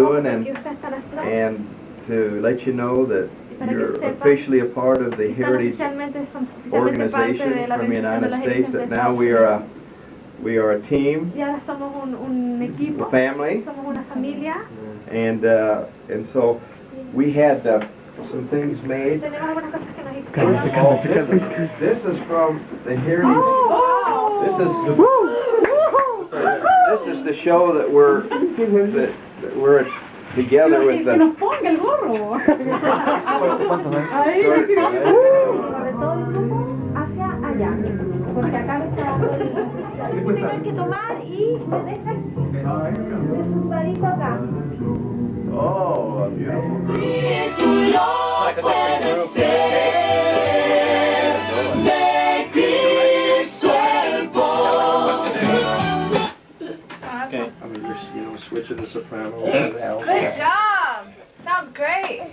doing, and to let you know that you're officially a part of the Heritage organization from the United States, that now we are a team, a family, and so we had some things made. This is from the Heritage. This is the show that we're together with the. Oh, beautiful. Switching the soprano. Good job. Sounds great.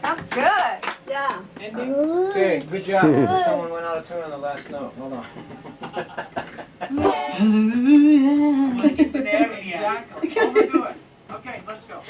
Sounds good. Yeah. Okay, good job. Someone went out of tune on the last note. Hold on. Exactly. Overdo it. Okay, let's go.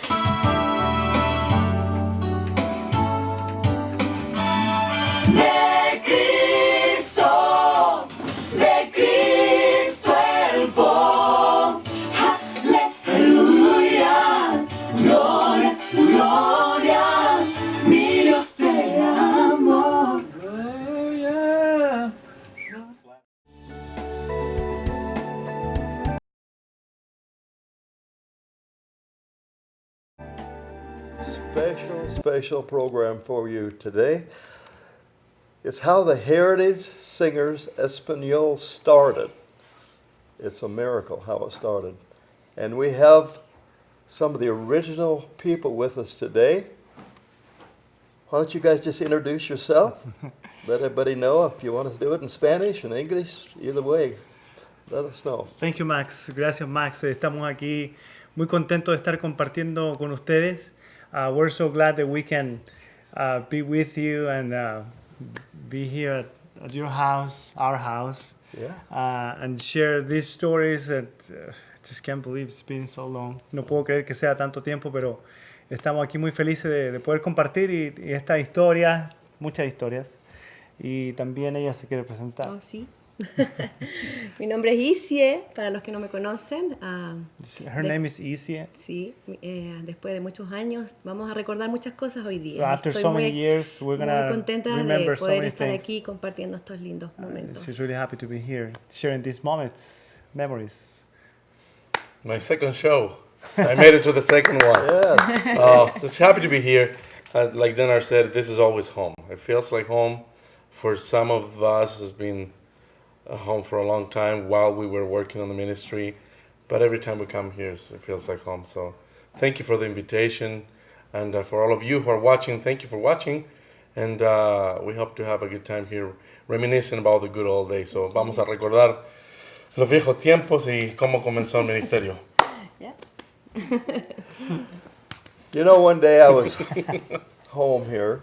Special program for you today. It's how the Heritage Singers Español started. It's a miracle how it started. And we have some of the original people with us today. Why don't you guys just introduce yourself? Let everybody know if you want to do it in Spanish and English, either way. Let us know. Thank you, Max. Gracias, Max. Estamos aquí muy contentos de estar compartiendo con ustedes. We're so glad that we can be with you and be here at your house, our house, and share these stories that just can't believe it's been so long. No puedo creer que sea tanto tiempo, pero estamos aquí muy felices de poder compartir y estas historias, muchas historias. Y también ella se quiere presentar. Oh, sí. Mi nombre es Izzie, para los que no me conocen. Her name is Izzie. Sí, después de muchos años vamos a recordar muchas cosas hoy día. So after Estoy so muy, many years, we're muy gonna contenta remember de so poder many estar things. aquí compartiendo estos lindos momentos. She's really happy to be here, sharing these moments, memories. My second show. I made it to the second one. Yes. Just happy to be here. Like Denar said, this is always home. It feels like home. For some of us, it's been home for a long time while we were working on the ministry. But every time we come here, it feels like home. So thank you for the invitation. And for all of you who are watching, thank you for watching. And we hope to have a good time here, reminiscing about the good old days. So vamos a recordar los viejos tiempos y cómo comenzó el ministerio. Yeah. You know, one day I was home here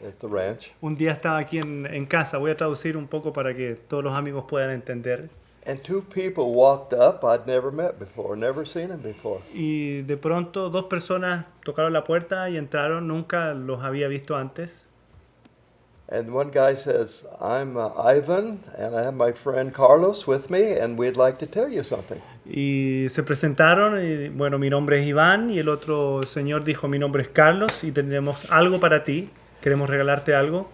at the ranch. Un día estaba aquí en casa, voy a traducir un poco para que todos los amigos puedan entender. And two people walked up I'd never met before, never seen them before. Y de pronto dos personas tocaron la puerta y entraron, nunca los había visto antes. And one guy says, I'm Ivan, and I have my friend Carlos with me, and we'd like to tell you something. Y se presentaron, y bueno, mi nombre es Iván, y el otro señor dijo, mi nombre es Carlos, y tendremos algo para ti, queremos regalarte algo.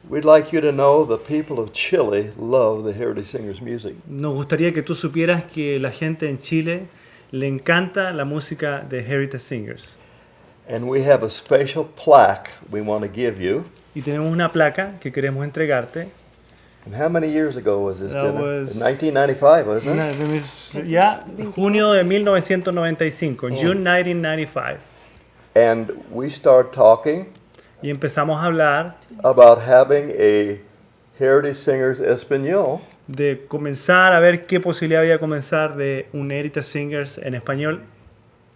We'd like you to know the people of Chile love the Heritage Singers music. Nos gustaría que tú supieras que la gente en Chile le encanta la música de Heritage Singers. And we have a special plaque we want to give you. Y tenemos una placa que queremos entregarte. And how many years ago was this? That Dinner? was- 1995, wasn't it? Ya, junio de 1995, June 1995. And we start talking Y empezamos a hablar about having a Heritage Singers Español. de comenzar a ver qué posibilidad había de comenzar de un Heritage Singers en español.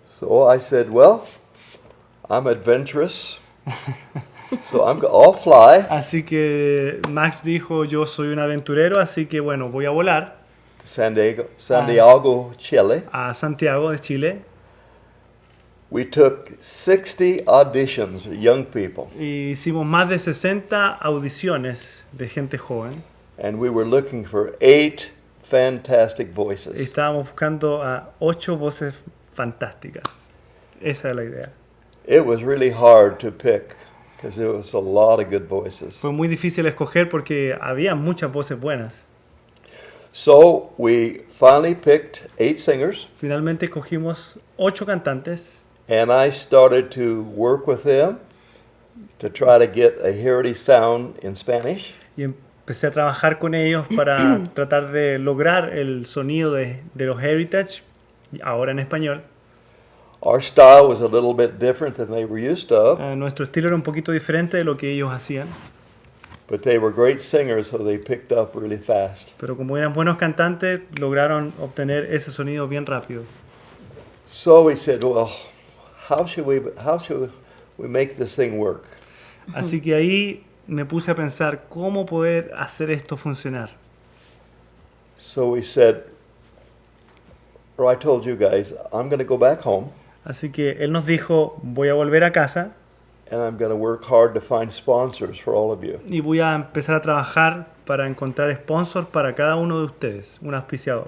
So I said, well, I'm adventurous, so I'll fly. Así que Max dijo, yo soy un aventurero, así que bueno, voy a volar. Santiago, Chile. a Santiago de Chile. We took 60 auditions, young people, Y hicimos más de 60 audiciones de gente joven. and we were looking for 8 fantastic voices. Estábamos buscando a 8 voces fantásticas. Esa era la idea. It was really hard to pick because there was a lot of good voices. Fue muy difícil escoger porque había muchas voces buenas. So we finally picked 8 singers, Finalmente escogimos 8 cantantes and I started to work with them to try to get a heritage sound in Spanish. y empecé a trabajar con ellos para tratar de lograr el sonido de los Heritage, ahora en español. Our style was a little bit different than they were used to, Nuestro estilo era un poquito diferente de lo que ellos hacían, but they were great singers, so they picked up really fast. pero como eran buenos cantantes, lograron obtener ese sonido bien rápido. So we said, well, how should we make this thing work? Así que ahí me puse a pensar cómo poder hacer esto funcionar. So we said, or I told you guys, I'm going to go back home Así que él nos dijo, voy a volver a casa and I'm going to work hard to find sponsors for all of you. y voy a empezar a trabajar para encontrar sponsors para cada uno de ustedes, un auspiciador.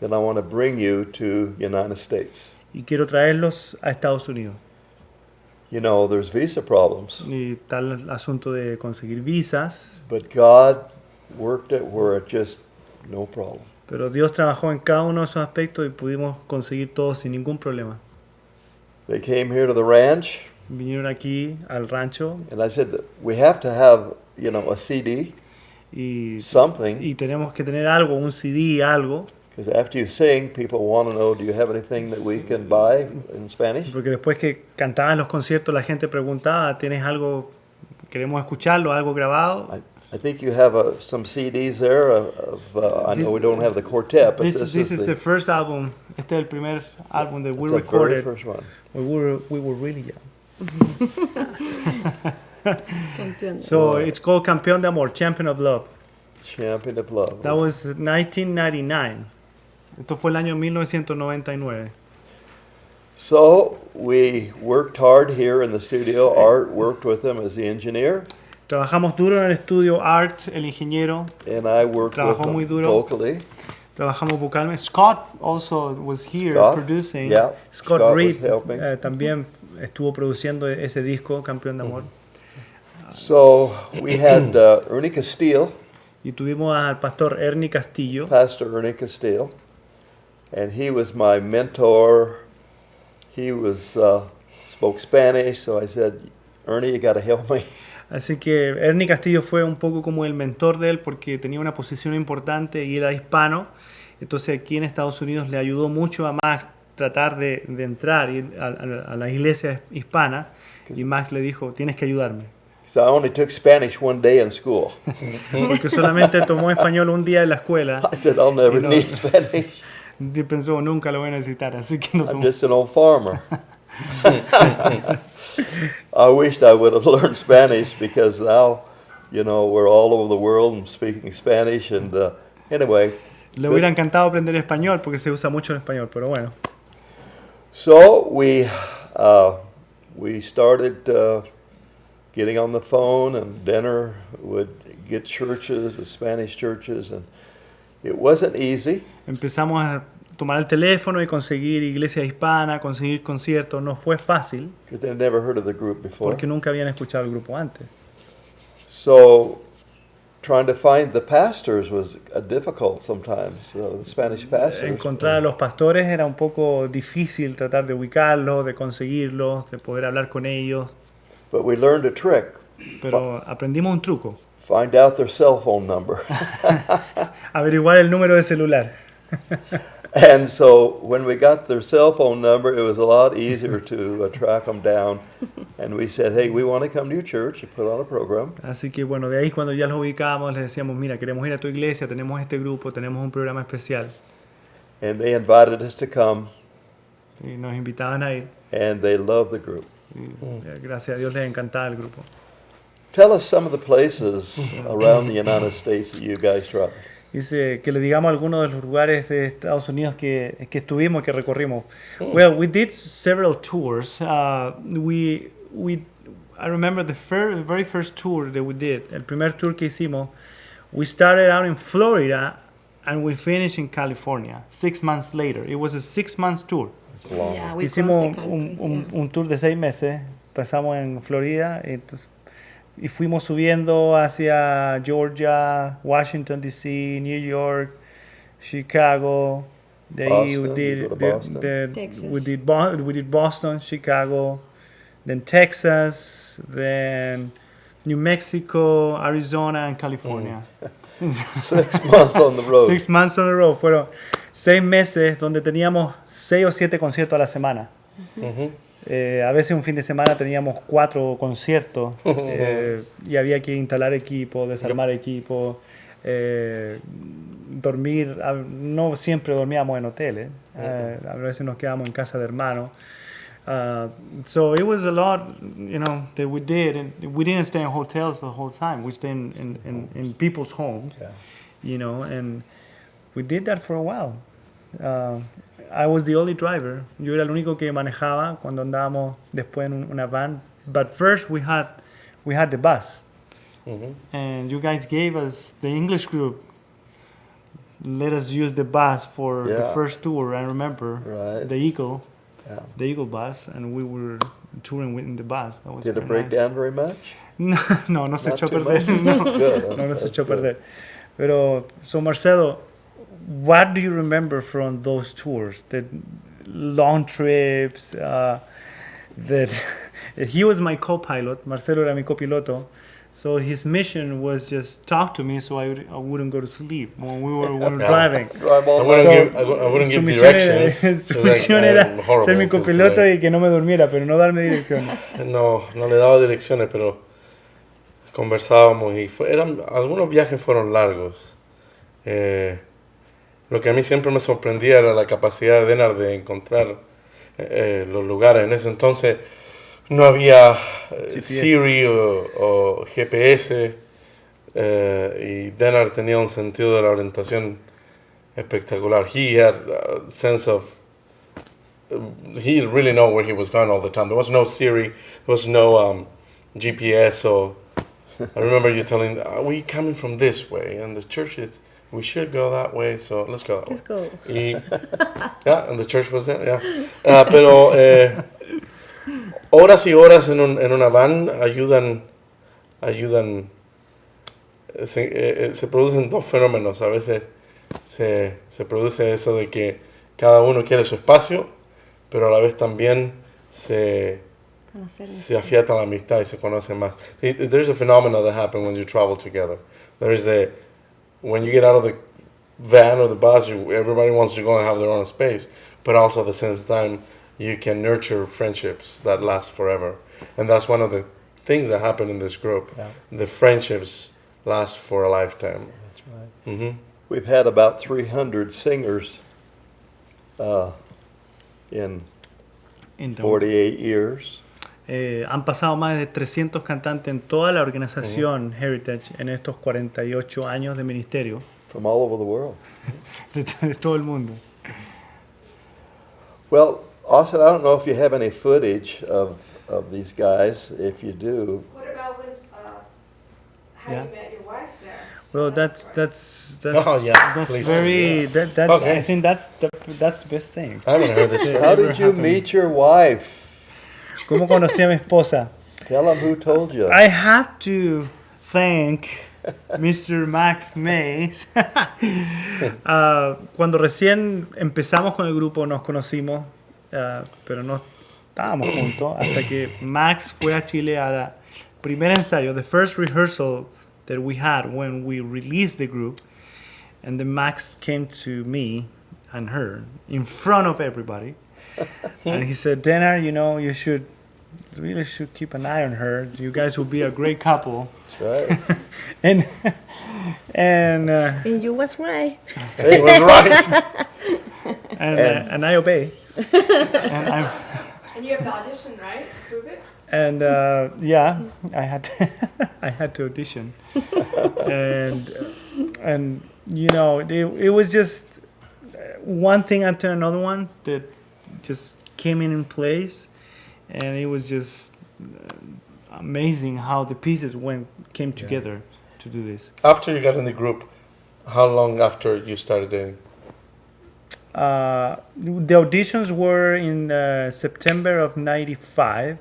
Then I want to bring you to United States. Y quiero traerlos a Estados Unidos. You know, there's visa problems, Y tal el asunto de conseguir visas, but God worked it where it just no problem. pero Dios trabajó en cada uno de esos aspectos y pudimos conseguir todo sin ningún problema. They came here to the ranch, Vinieron aquí al rancho and I said that we have to have, you know, a CD, y something, tenemos que tener algo, un CD, algo, because after you sing, people want to know, do you have anything that we can buy in Spanish? porque después que cantaban los conciertos la gente preguntaba, ¿tienes algo, queremos escucharlo, algo grabado? I think you have some CDs there I know we don't have the quartet, but This is the first album, este es el primer álbum that we it's the very recorded first one. when we were really young. Campeón. So it's called Campeón de Amor, Champion of Love. Champion of Love. That was 1999. Esto fue el año 1999. So we worked hard here in the studio. Art worked with them as the engineer, Trabajamos duro en el estudio. Art, el ingeniero, and I worked with Trabajó muy them duro. vocally. trabajamos vocalmente. Scott also was here Scott, producing. yeah, Scott Scott was Reed helping. también estuvo produciendo ese disco, Campeón de Amor. So we had Ernie Castile, Y tuvimos al pastor Ernie Castillo. Pastor Ernie Castile, and he was my mentor. He was spoke Spanish, so I said, Ernie, you got to help me. Así que Ernie Castillo fue un poco como el mentor de él porque tenía una posición importante y era hispano. Entonces aquí en Estados Unidos le ayudó mucho a Max tratar de entrar a la iglesia hispana. Y Max le dijo, tienes que ayudarme. So I only took Spanish one day in school. Porque solamente tomó español un día en la escuela. I said, I'll never You know. need Spanish. Y pensó, nunca lo voy a necesitar. Así que no I'm tomó. just an old farmer. I wished I would have learned Spanish because now, you know, we're all over the world and speaking Spanish. And anyway, Le hubiera encantado aprender español porque se usa mucho en español, pero bueno. so we started getting on the phone, and Denar would get churches, the Spanish churches, and it wasn't easy. Empezamos a tomar el teléfono y conseguir iglesia hispana, conseguir conciertos. No fue fácil Because they'd never heard of the group before. porque nunca habían escuchado el grupo antes. So trying to find the pastors was difficult sometimes, the Spanish pastors. Encontrar a los pastores era un poco difícil, tratar de ubicarlos, de conseguirlos, de poder hablar con ellos. But we learned a trick. Pero aprendimos un truco, Find out their cell phone number. averiguar el número de celular. And so when we got their cell phone number, it was a lot easier to track them down. And we said, hey, we want to come to your church and put on a program. Así que bueno, de ahí cuando ya los ubicábamos les decíamos, mira, queremos ir a tu iglesia, tenemos este grupo, tenemos un programa especial. And they invited us to come, Y nos invitaban a ir. and they loved the group. Y, gracias a Dios les encantaba el grupo. Tell us some of the places around the United States that you guys traveled. Dice que le digamos algunos de los lugares de Estados Unidos que estuvimos, que recorrimos. Well, we did several tours. I remember the very first tour that we did. El primer tour que hicimos, we started out in Florida and we finished in California 6 months later. It was a 6-month tour. It's long. Yeah, we Hicimos crossed the country. un tour de 6 meses. Pasamos en Florida y fuimos subiendo hacia Georgia, Washington D.C., New York, Chicago. De ahí Boston, you go to Boston. Texas. we did Boston, Chicago, then Texas, then New Mexico, Arizona, and California. 6 months on the road. 6 months on the road. Fueron 6 meses donde teníamos 6 o 7 conciertos a la semana. A veces un fin de semana teníamos 4 conciertos y había que instalar equipo, desarmar equipo, dormir. No siempre dormíamos en hoteles. A veces nos quedábamos en casa de hermanos. So it was a lot, that we did, and we didn't stay in hotels the whole time. We stayed in people's homes, and we did that for a while. I was the only driver. Yo era el único que manejaba cuando andábamos después en una van. But first we had the bus, and you guys gave us, the English group let us use the bus for the first tour. I remember the Eagle. Yeah. The Eagle bus, and we were touring in the bus. That was Did it very break nice. down very much? No se Not echó a too perder. much? No, Good. no se That's echó a good. perder. Pero, so Marcelo, what do you remember from those tours? The long trips, that he was my co-pilot, Marcelo era mi copiloto. So his mission was just talk to me so I wouldn't go to sleep when we were driving. Drive I all wouldn't night. give, I wouldn't Su give misión directions. era, su 'cause misión I'm era horrible ser mi to copiloto today. y que no me durmiera, pero no darme direcciones. No le daba direcciones, pero conversábamos y algunos viajes fueron largos. Lo que a mí siempre me sorprendía era la capacidad de Denar de encontrar los lugares. En ese entonces no había Siri o GPS, y Denar tenía un sentido de la orientación espectacular. He had a sense of he really know where he was going all the time. There was no Siri, there was no GPS. So I remember you telling, "Are we coming from this way? And the church is, we should go that way. So let's go that Let's way." go. Yeah, and the church was there. Yeah, pero horas y horas en una van ayudan. Se producen dos fenómenos. A veces se produce eso de que cada uno quiere su espacio, pero a la vez también se afiata la amistad y se conoce más. There's a phenomenon that happens when you travel together. When you get out of the van or the bus, everybody wants to go and have their own space, but also at the same time, you can nurture friendships that last forever. And that's one of the things that happen in this group. Yeah. The friendships last for a lifetime. That's right. Mm-hmm. We've had about 300 singers in 48 years. Han pasado más de 300 cantantes en toda la organización Heritage en estos 48 años de ministerio. From all over the world. De todo el mundo. Well, Austin, I don't know if you have any footage of these guys. If you do, What about when how Yeah. you met your wife there? Well, that's Oh, yeah, that's please. very that Okay. I think that's the best thing. I haven't heard this story. how ever did you happened. meet your wife? ¿Cómo conocí a mi esposa? Tell them who told you. I have to thank Mr. Max Mays. Cuando recién empezamos con el grupo nos conocimos, pero no estábamos juntos hasta que Max fue a Chile a la primer ensayo, the first rehearsal that we had when we released the group, and then Max came to me and her in front of everybody, and he said, "Denar, you should keep an eye on her. You guys will be a great couple." Right. and And you was right. He was right. and I obey. And And you have the audition, right, to prove it? And yeah, I had I had to audition, and you know it was just one thing after another one that just came in place, and it was just amazing how the pieces came together to do this. After you got in the group, how long after you started dating? The auditions were in September of '95,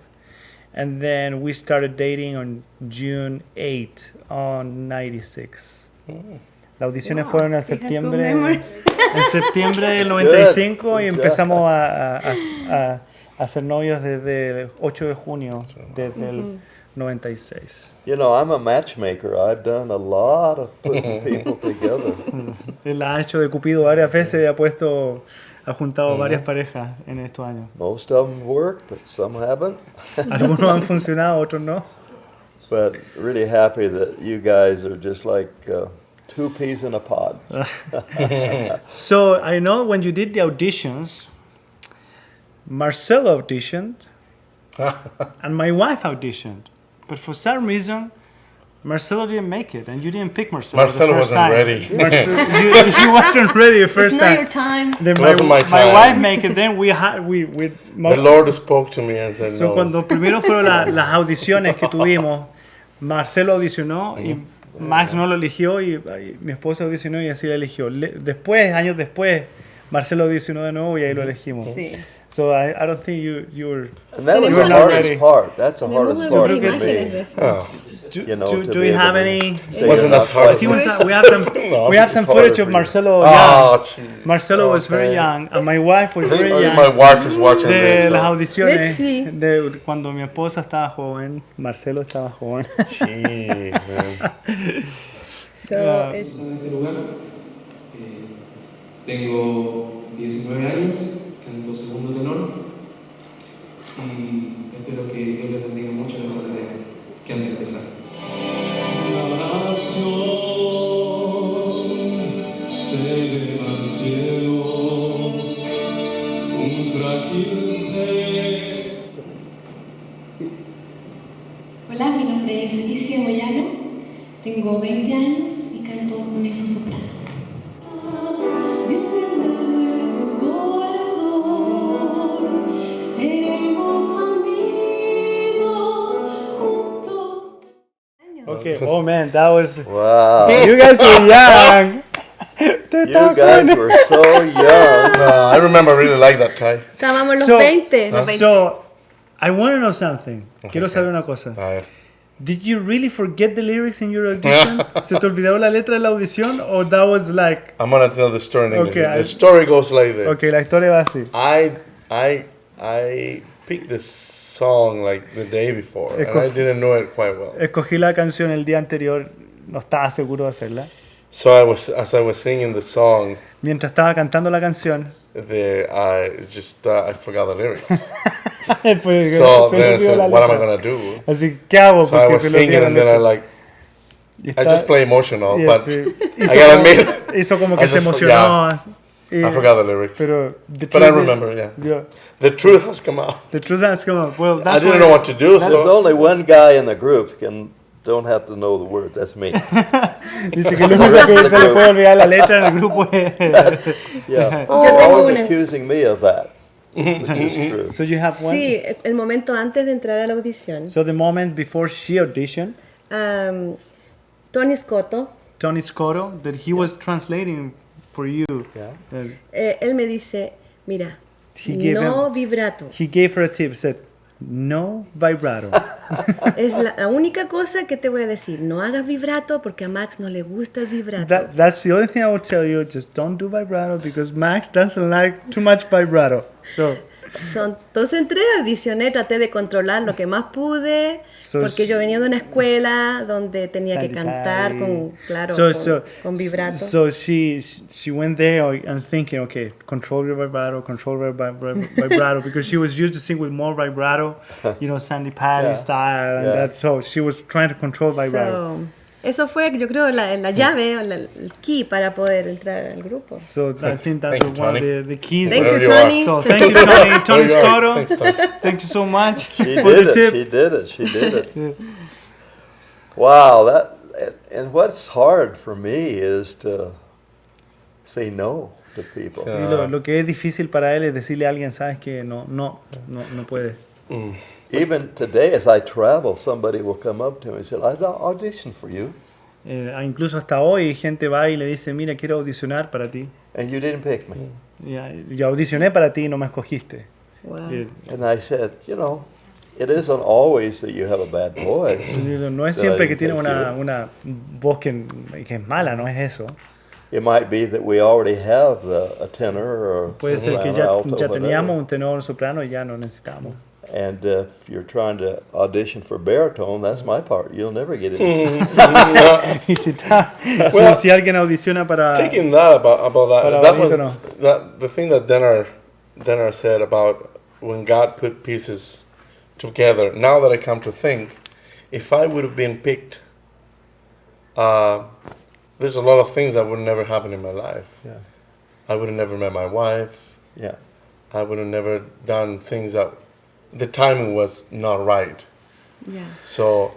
and then we started dating on June 8 on '96. Las audiciones Wow, fueron he has good en memories. septiembre del 95 y empezamos a ser novios desde el 8 de junio del 96. You know, I'm a matchmaker. I've done a lot of putting people together. Él ha hecho de Cupido varias veces y ha juntado varias parejas en estos años. Most of them work, but some haven't. Algunos han funcionado, otros no. But really happy that you guys are just like two peas in a pod. So I know when you did the auditions, Marcelo auditioned and my wife auditioned. But for some reason, Marcelo didn't make it, and you didn't pick Marcelo. Marcelo the first wasn't time. ready. He wasn't ready the first It's not your time. time. Then It wasn't my my time. wife made it. Then we The Lord spoke to me and said, So no. cuando primero fueron las audiciones que tuvimos, Marcelo audicionó y Max no lo eligió y mi esposa audicionó y así la eligió. Después, años después, Marcelo audicionó de nuevo y ahí lo elegimos. Sí. So I don't think you were. And that was You were the not hardest ready. part. That's the Tenemos hardest unas part creo que- for imágenes de me. eso. Oh. You know, do to we be have able to any? say Wasn't you're as not hard. quite He was, ready. we have some. No, We have this some is footage harder of for you. Marcelo. Oh, Young. jeez. Marcelo was very Okay. young, and my wife was very young. My wife is watching De this. las So. audiciones, Let's see. de cuando mi esposa estaba joven, Marcelo estaba joven. Jeez, man. So, Yeah. es, En este lugar tengo 19 años, canto segundo tenor y espero que Dios les bendiga mucho mejor que antes de empezar. La nación se eleva al cielo, un frágil ser. Hola, mi nombre es Izzie Moyano, tengo 20 años y canto mezzosoprano. Okay. Oh man, that was. Wow. You guys were young. You guys were so young. I remember I really like that tie. estábamos los So- 20. Los 20. So, I want to know something. Quiero saber una cosa. A ver. Did you really forget the lyrics in your audition? ¿Se te olvidó la letra de la audición? Or that was like, I'm gonna tell the story in English. Okay, The story goes like this. okay, la historia va así. I picked this song like the day before, and Esco- I didn't know it quite well. Escogí la canción el día anterior, no estaba seguro de hacerla. So as I was singing the song, Mientras estaba cantando la canción, I forgot the lyrics. pues, So se me then I olvidó said, la what am I letra. gonna do? Así, ¿qué hago? So I Porque was se le olvidó singing, la and then letra. I Y just está- play emotional, y but así, I hizo gotta como- admit, hizo como I que se just- emocionó. y- I forgot the lyrics. Pero But I remember, yeah. The truth has come out. The truth has come out. Well, I that's didn't why- know what to do, There's so only one guy in the group don't have to know the words. That's me. Dice que lo único que se le puede olvidar la letra en el grupo es... Yeah. Yo They're tengo always una. accusing me of that, which is true. So you have one? Sí, el momento antes de entrar a la audición. So the moment before she auditioned, Tony Scotto, Tony Scotto, that he was translating for you. Yeah. él me dice, mira, He gave no vibrato. He gave her a tip, said, no vibrato. Es la única cosa que te voy a decir. No hagas vibrato porque a Max no le gusta el vibrato. That's the only thing I will tell you. Just don't do vibrato because Max doesn't like too much vibrato. So, Entonces entré, audicioné, traté de controlar lo que más pude, So porque yo venía de una escuela donde tenía que Sandy cantar Patty. con, claro, con vibrato. So she went there and thinking, okay, control your vibrato, vibrato, because she was used to sing with more vibrato, Sandy Patty Yeah. style, and Yeah. that. So she was trying to control vibrato. Eso fue, yo creo, la llave, o el key para poder entrar al grupo. So I think that's Thank you, one of Tony. the keys. Thank Wherever you, you are. Tony. So thank you, Tony. Tony There you are. Scotto. Thanks, Tony. Thank you so much She for did the it. tip. She did it. She did it. Wow, and what's hard for me is to say no to people. Y lo que es difícil para él es decirle a alguien, sabes que no puedes. Even today, as I travel, somebody will come up to me and say, "I auditioned for you, Incluso hasta hoy gente va y le dice, mira, quiero audicionar para ti. and you didn't pick me." Ya audicioné para ti y no me escogiste. Wow. Y And I said, it isn't always that you have a bad voice. digo, no es that I siempre que didn't tiene pick you. una voz que es mala, no es eso. It might be that we already have a tenor or Puede ser que soprano, alto, ya whatever. teníamos un tenor, un soprano y ya no necesitamos. And if you're trying to audition for baritone, that's my part. You'll never get it. Y Well, si alguien audiciona para... Taking that about Para that was barítono. the thing that Denar said about when God put pieces together. Now that I come to think, if I would have been picked, there's a lot of things that would never happen in my life. Yeah. I would have never met my wife. Yeah. I would have never done things that the timing was not right. Yeah. So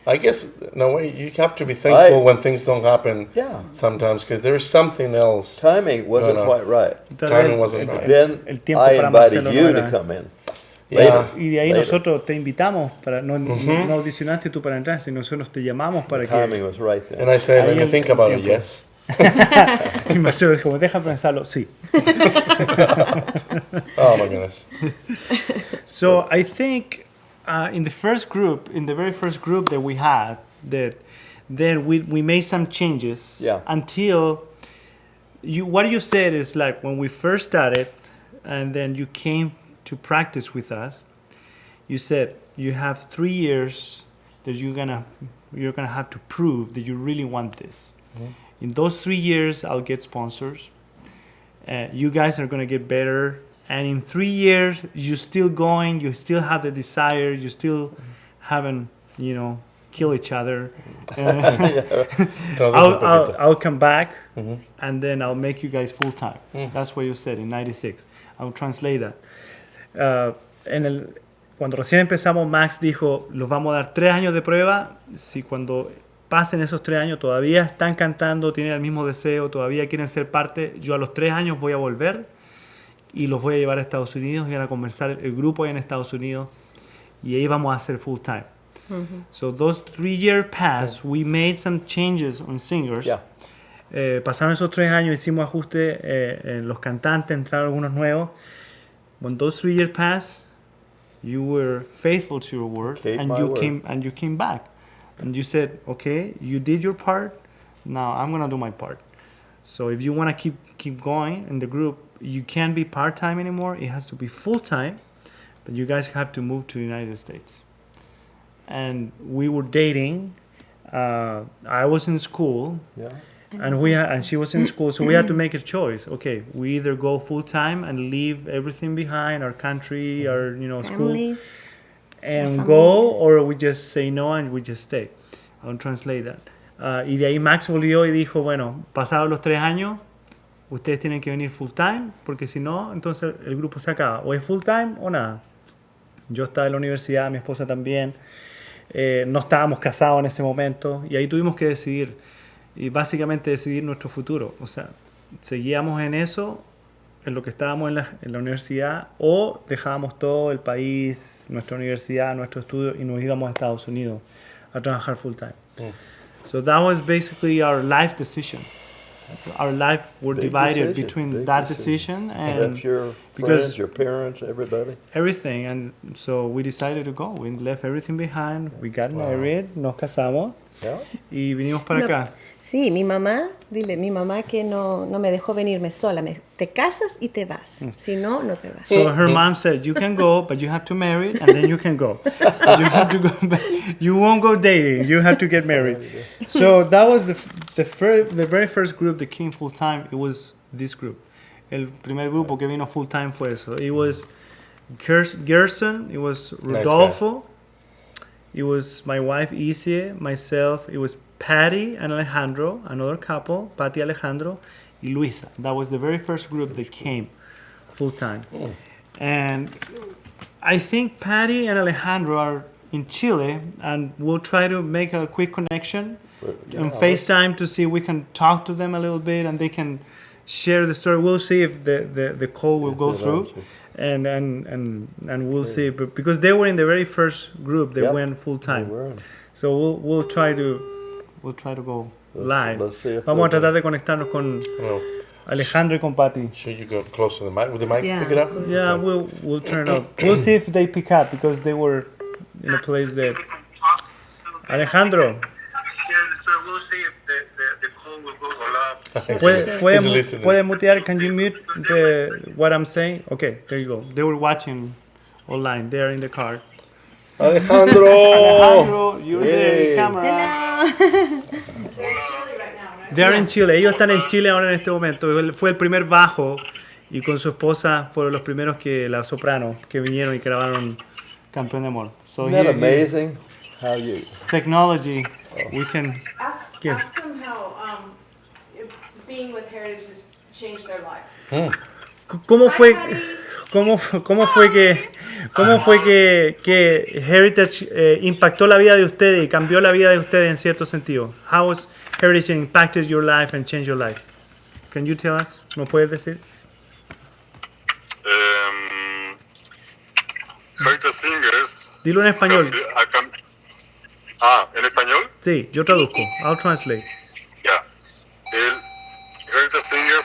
I guess in a way you have to be thankful when things don't happen Yeah. sometimes, because there's something else. Timing wasn't No. quite right. Timing wasn't right. Then el tiempo I para invited Marcelo you no to era. come in. Yeah. Y de ahí Later. nosotros te invitamos, no audicionaste tú para entrar, sino nosotros te llamamos para Timing que... was right then. And I say, let Ahí me el think about it, tiempo. yes. Y Marcelo dijo, deja pensarlo, sí. Oh my goodness. So I think in the very first group that we had, that then we made some changes. Yeah. Until what you said is like when we first started, and then you came to practice with us. You said you have 3 years that you're gonna have to prove that you really want this. Mm-hmm. In those 3 years, I'll get sponsors. You guys are gonna get better. And in 3 years, you're still going, you still have the desire, you still haven't, kill each other. I'll come back, and then I'll make you guys full time. That's what you said in 96. I'll translate that. Cuando recién empezamos, Max dijo, los vamos a dar 3 años de prueba. Si cuando pasen esos 3 años todavía están cantando, tienen el mismo deseo, todavía quieren ser parte, yo a los 3 años voy a volver y los voy a llevar a Estados Unidos y van a conversar el grupo ahí en Estados Unidos y ahí vamos a hacer full time. So those 3 years passed, we made some changes on singers. Yeah. Pasaron esos 3 años, hicimos ajustes en los cantantes, entraron algunos nuevos. When those 3 years passed, you were faithful to your word, Keep and my you word. came back, and you said, okay, you did your part, now I'm gonna do my part. So if you want to keep going in the group, you can't be part-time anymore, it has to be full-time, but you guys have to move to the United States. And we were dating, I was in school, Yeah. and she was in school, so we had to make a choice. Okay, we either go full-time and leave everything behind, our country, our school, Families. and La go, familia. or we just say no and we just stay. I'll translate that. Y de ahí Max volvió y dijo, bueno, pasados los 3 años, ustedes tienen que venir full time, porque si no, entonces el grupo se acaba. O es full time o nada. Yo estaba en la universidad, mi esposa también. No estábamos casados en ese momento. Y ahí tuvimos que decidir. Y básicamente decidir nuestro futuro. O sea, seguíamos en eso, en lo que estábamos en la universidad, o dejábamos todo el país, nuestra universidad, nuestro estudio, y nos íbamos a Estados Unidos a trabajar full time. So that was basically our life decision. Our life were Big divided decision, between big that decision. decision and Left your because- friends, your parents, everybody. everything. And so we decided to go. We left everything behind. We got married, nos casamos Yeah. y vinimos para No, acá. Sí, mi mamá que no me dejó venirme sola. Te casas y te vas. Si no, no te vas. So her mom said, you can go, but you have to marry and then you can go. But you have to go back. You won't go dating. You have to get married. So that was the very first group that came full time. It was this group. El primer grupo que vino full time fue eso. It was Gerson. It was Rodolfo. It was my wife Izzie, myself. It was Patty and Alejandro, another couple, Patty, Alejandro, y Luisa. That was the very first group that came full time. And I think Patty and Alejandro are in Chile, and we'll try to make a quick connection on FaceTime to see if we can talk to them a little bit and they can share the story. We'll see if the call will go through. And we'll see, but because they were in the very first group that went full time, so we'll try to go live. Let's see if Vamos a tratar de conectarnos con Alejandro y con Patty. Should you go close to the mic? Will the mic Yeah. pick it up? Yeah, we'll turn it up. We'll see if they pick up because they were in a place that Alejandro. We'll see if the call will go He's listening. Puede mutear? Can you mute what I'm saying? Okay, there you go. They were watching online. They are in the car. Alejandro! Alejandro, you're there in camera. They are in Chile. Ellos están en Chile ahora en este momento. Él fue el primer bajo y con su esposa fueron los primeros que la soprano que vinieron y grabaron Campeón de Amor. So Isn't that here- amazing? How you technology, we can. Ask them how being with Heritage has changed their lives. ¿Cómo fue que Heritage impactó la vida de ustedes y cambió la vida de ustedes en cierto sentido? How has Heritage impacted your life and changed your life? Can you tell us? ¿Nos puedes decir? Heritage Singers. Dilo en español. ¿En español? Sí, yo traduzco. I'll translate. Ya. El Heritage Singer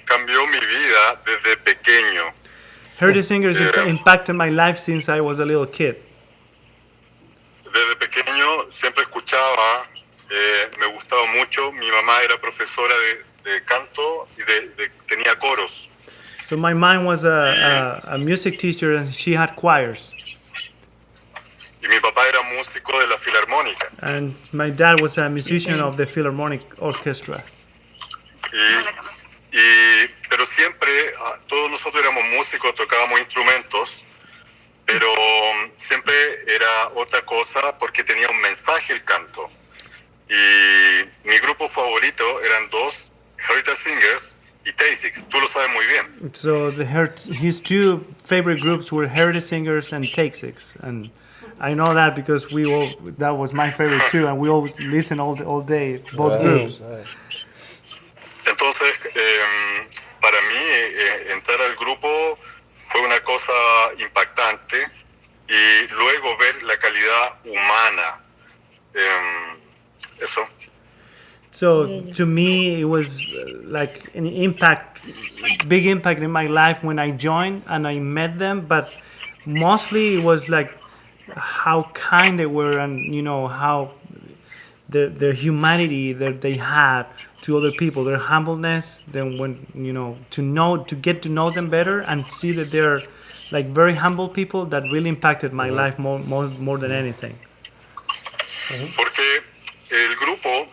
cambió mi vida desde pequeño. Heritage Singers impacted my life since I was a little kid. Desde pequeño siempre escuchaba, me gustaba mucho. Mi mamá era profesora de canto y tenía coros. So my mom was a music teacher and she had choirs. Y mi papá era músico de la filarmónica. And my dad was a musician of the Philharmonic Orchestra. Pero siempre, todos nosotros éramos músicos, tocábamos instrumentos, pero siempre era otra cosa porque tenía un mensaje el canto. Y mi grupo favorito eran dos, Heritage Singers y Tay-Six. Tú lo sabes muy bien. So his two favorite groups were Heritage Singers and Take-Six. And I know that because that was my favorite too, and we always listen all day, both groups. Entonces, para mí, entrar al grupo fue una cosa impactante y luego ver la calidad humana. Eso. So to me, it was like an big impact in my life when I joined and I met them. But mostly it was like how kind they were, and how the humanity that they had to other people, their humbleness. Then when to get to know them better and see that they're like very humble people, that really impacted my life more than anything. Porque el grupo,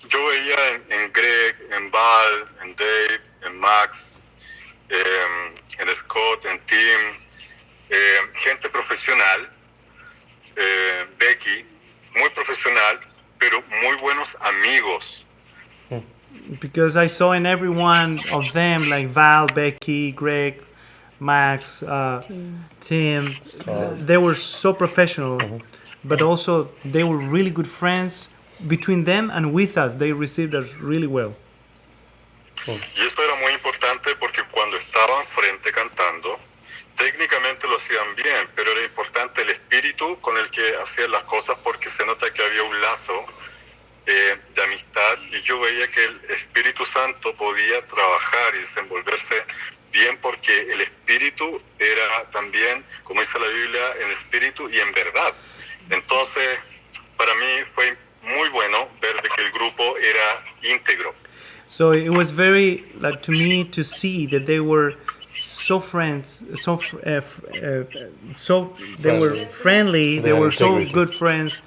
yo veía en Greg, en Val, en Dave, en Max, en Scott, en Tim, gente profesional, Becky, muy profesional, pero muy buenos amigos. Because I saw in every one of them, like Val, Becky, Greg, Max, Tim, they were so professional, but also they were really good friends. Between them and with us, they received us really well. Y esto era muy importante porque cuando estaban frente cantando, técnicamente lo hacían bien, pero era importante el espíritu con el que hacían las cosas porque se nota que había un lazo de amistad y yo veía que el Espíritu Santo podía trabajar y desenvolverse bien porque el espíritu era también, como dice la Biblia, en espíritu y en verdad. Entonces, para mí fue muy bueno ver de que el grupo era íntegro. So it was very, like, to me, to see that they were so friends, they were friendly, they were so good friends,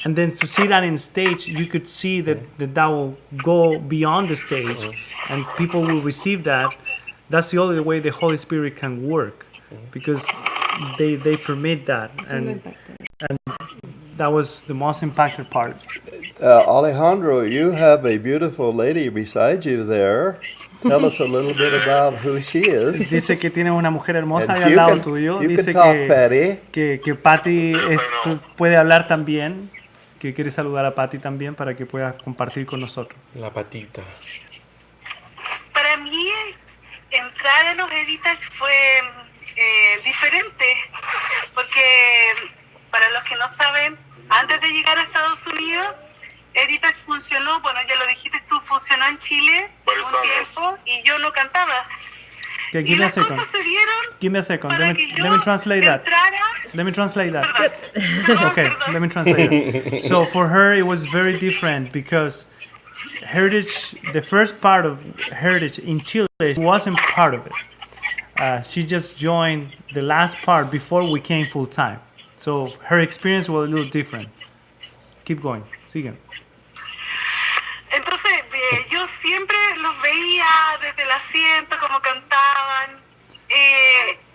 and then to see that in stage, you could see that will go beyond the stage, and people will receive that. That's the only way the Holy Spirit can work, because they permit that, and that was the most impacted part. Alejandro, you have a beautiful lady beside you there. Tell us a little bit about who she is. Dice que tiene una mujer hermosa And ahí al lado tuyo. you Dice can talk, Patty. que Patty puede hablar también. Que quiere saludar a Patty también para que pueda compartir con nosotros. La patita. Para mí, entrar a los Heritage fue diferente, porque para los que no saben, antes de llegar a Estados Unidos, Heritage funcionó, bueno, ya lo dijiste tú, funcionó en Chile un tiempo y yo no cantaba. Okay, Y las cosas se dieron Give me a second. para Let que yo me translate that. entrara. Let me translate that. Perdón, Okay, perdón. let me translate it. So for her, it was very different because Heritage, the first part of Heritage in Chile, wasn't part of it. She just joined the last part before we came full time. So her experience was a little different. Keep going. Sigan. Entonces, yo siempre los veía desde el asiento, como cantaban.